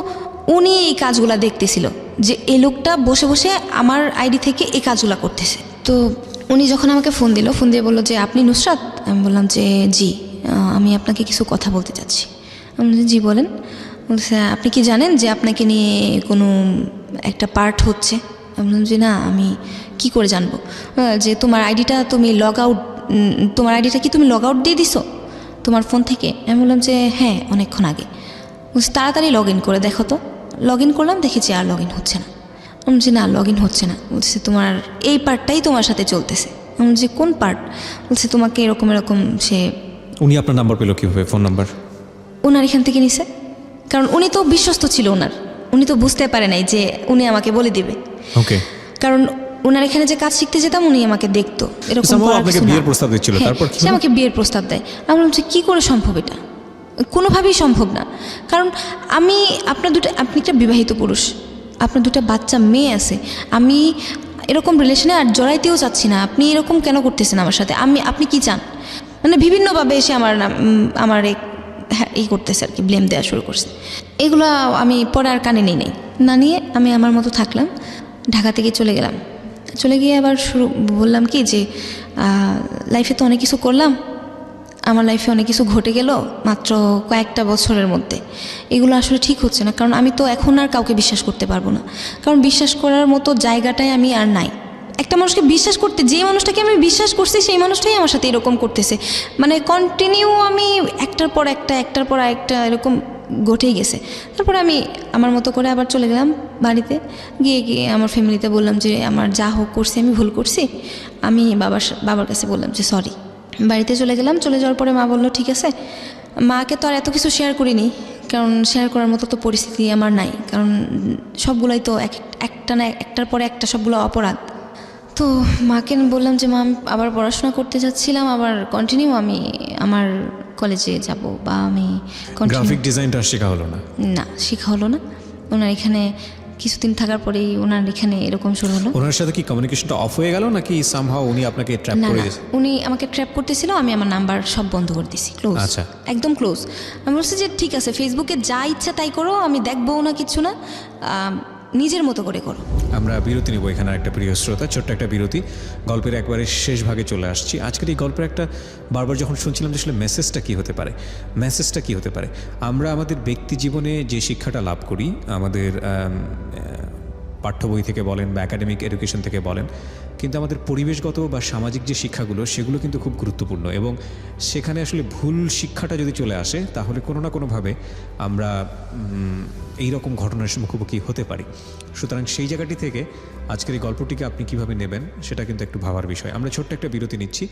S2: উনি এই কাজগুলা দেখতেছিল যে এই লোকটা বসে বসে আমার আইডি থেকে এই কাজগুলা করতেছে। তো উনি যখন আমাকে ফোন দিয়ে বললো যে আপনি নুসরাত? আমি বললাম যে জি, আমি আপনাকে কিছু কথা বলতে চাচ্ছি। আমি বলছি, জি বলেন। বলছে আপনি কি জানেন যে আপনাকে নিয়ে কোনো একটা পার্ট হচ্ছে? আমি বললাম যে না, আমি কি করে জানবো? যে তোমার আইডিটা তুমি লগ আউট, তোমার আইডিটা কি তুমি লগ আউট দিয়ে দিছো তোমার ফোন থেকে? আমি বললাম যে হ্যাঁ, অনেকক্ষণ আগে। বলছি তাড়াতাড়ি লগ ইন করে দেখো তো। লগ ইন করলাম, দেখেছি আর লগ ইন হচ্ছে না। আমি বলছি না, লগ ইন হচ্ছে না। বলছে তোমার এই পার্টটাই তোমার সাথে চলতেছে। আমি বলছি কোন পার্ট? বলছে তোমাকে এরকম এরকম সে।
S1: উনি আপনার নাম্বার পেলো কীভাবে, ফোন নাম্বার?
S2: ওনার এখান থেকে নিছে, কারণ উনি তো বিশ্বস্ত ছিল ওনার। উনি তো বুঝতে পারে নাই যে উনি আমাকে বলে দিবে।
S1: ওকে।
S2: কারণ ওনার এখানে যে কাজ শিখতে যেতাম, উনি আমাকে দেখতো এরকম করার
S1: আপনাকে
S2: কিছু না।
S1: বিয়ের প্রস্তাব দিচ্ছিল,
S2: হ্যাঁ,
S1: তারপর কি
S2: সে
S1: হলো?
S2: আমাকে বিয়ের প্রস্তাব দেয়। আমি বললাম যে কী করে সম্ভব এটা? কোনোভাবেই সম্ভব না। কারণ আমি আপনি একটা বিবাহিত পুরুষ, আপনার দুটো বাচ্চা মেয়ে আছে। আমি এরকম রিলেশনে আর জড়াইতেও চাচ্ছি না। আপনি এরকম কেন করতেছেন আমার সাথে? আপনি কি চান? মানে বিভিন্নভাবে এসে আমার এই করতেছে আর কি, ব্লেম দেওয়া শুরু করছে। এগুলো আমি পরে আর কানে নিই নাই, না নিয়ে আমি আমার মতো থাকলাম। ঢাকা থেকে চলে গেলাম। চলে গিয়ে আবার বললাম কি যে লাইফে তো অনেক কিছু করলাম, আমার লাইফে অনেক কিছু ঘটে গেল মাত্র কয়েকটা বছরের মধ্যে। এগুলো আসলে ঠিক হচ্ছে না, কারণ আমি তো এখন আর কাউকে বিশ্বাস করতে পারবো না। কারণ বিশ্বাস করার মতো জায়গাটাই আমি আর নাই। একটা মানুষকে বিশ্বাস করতে, যে মানুষটাকে আমি বিশ্বাস করছি সেই মানুষটাই আমার সাথে এরকম করতেছে। মানে কন্টিনিউ আমি একটার পর একটা এরকম ঘটেই গেছে। তারপরে আমি আমার মতো করে আবার চলে গেলাম বাড়িতে। গিয়ে আমার ফ্যামিলিতে বললাম যে আমার যা হোক করছি, আমি ভুল করছি। আমি বাবার কাছে বললাম যে সরি। বাড়িতে চলে গেলাম। চলে যাওয়ার পরে মা বলল ঠিক আছে। মাকে তো আর এত কিছু শেয়ার করিনি, কারণ শেয়ার করার মতো তো পরিস্থিতি আমার নাই। কারণ সবগুলাই তো একটা না একটার পরে একটা সবগুলো অপরাধ। তো মাকে বললাম যে মা, আমি আবার পড়াশোনা করতে যাচ্ছিলাম, আবার কন্টিনিউ আমি আমার কলেজে যাব, বা আমি
S1: গ্রাফিক ডিজাইনটা শেখা হলো না?
S2: না, শেখা হলো না। ওনার এখানে কিছুদিন থাকার পরেই ওনার এখানে এরকম শুরু হলো।
S1: ওনার সাথে কি কমিউনিকেশনটা অফ হয়ে গেল, নাকি সামহাও উনি আপনাকে ট্র্যাপ
S2: না
S1: করে
S2: না,
S1: দিয়েছে?
S2: উনি আমাকে ট্র্যাপ করতেছিল। আমি আমার নাম্বার সব বন্ধ করে দিছি, ক্লোজ।
S1: আচ্ছা।
S2: একদম ক্লোজ। আমি বলছি যে ঠিক আছে, ফেসবুকে যা ইচ্ছা তাই করো, আমি দেখবো না, কিচ্ছু না, নিজের মতো করে করো।
S1: আমরা বিরতি নেব এখানে, একটা প্রিয় শ্রোতা, ছোট্ট একটা বিরতি। গল্পের একবারে শেষ ভাগে চলে আসছি। আজকের এই গল্পের একটা বারবার যখন শুনছিলাম যে আসলে মেসেজটা কী হতে পারে, আমরা আমাদের ব্যক্তি জীবনে যে শিক্ষাটা লাভ করি, আমাদের পাঠ্য বই থেকে বলেন বা একাডেমিক এডুকেশন থেকে বলেন, কিন্তু আমাদের পরিবেশগত বা সামাজিক যে শিক্ষাগুলো, সেগুলো কিন্তু খুব গুরুত্বপূর্ণ। এবং সেখানে আসলে ভুল শিক্ষাটা যদি চলে আসে, তাহলে কোনো না কোনোভাবে আমরা এই রকম ঘটনার মুখোমুখি হতে পারি। সুতরাং সেই জায়গাটি থেকে আজকের এই গল্পটিকে আপনি কিভাবে নেবেন, সেটা কিন্তু একটু ভাবার বিষয়। আমরা ছোট্ট একটা বিরতি নিচ্ছি।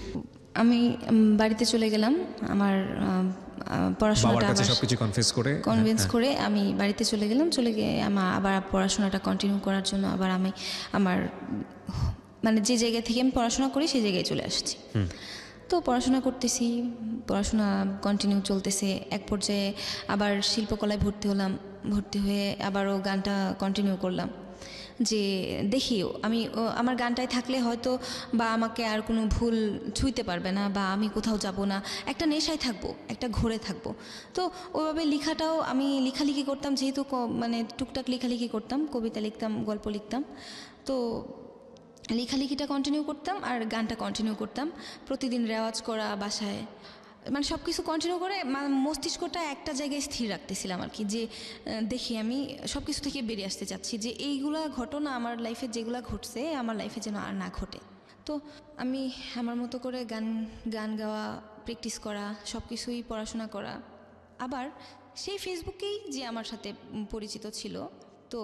S2: আমি বাড়িতে চলে গেলাম। আমার পড়াশোনাটা
S1: সবকিছু
S2: কনভিন্স করে আমি বাড়িতে চলে গেলাম। চলে গিয়ে আবার পড়াশোনাটা কন্টিনিউ করার জন্য আবার আমি আমার মানে যে জায়গা থেকে আমি পড়াশোনা করি সেই জায়গায় চলে আসছি। তো পড়াশোনা করতেছি, পড়াশোনা কন্টিনিউ চলতেছে। এক পর্যায়ে আবার শিল্পকলায় ভর্তি হলাম। ভর্তি হয়ে আবারও গানটা কন্টিনিউ করলাম, যে দেখি আমি আমার গানটায় থাকলে হয়তো বা আমাকে আর কোনো ভুল ছুঁইতে পারবে না, বা আমি কোথাও যাব না, একটা নেশায় থাকবো, একটা ঘোরে থাকবো। তো ওইভাবে লেখাটাও আমি লেখালেখি করতাম, যেহেতু মানে টুকটাক লেখালেখি করতাম, কবিতা লিখতাম, গল্প লিখতাম। তো লেখালেখিটা কন্টিনিউ করতাম আর গানটা কন্টিনিউ করতাম। প্রতিদিন রেওয়াজ করা বাসায়, মানে সব কিছু কন্টিনিউ করে মস্তিষ্কটা একটা জায়গায় স্থির রাখতেছিলাম আর কি, যে দেখি আমি সব কিছু থেকে বেরিয়ে আসতে চাচ্ছি, যে এইগুলা ঘটনা আমার লাইফে যেগুলো ঘটছে আমার লাইফে যেন আর না ঘটে। তো আমি আমার মতো করে গান গাওয়া, প্র্যাকটিস করা, সব কিছুই পড়াশোনা করা। আবার সেই ফেসবুকেই যে আমার সাথে পরিচিত ছিল, তো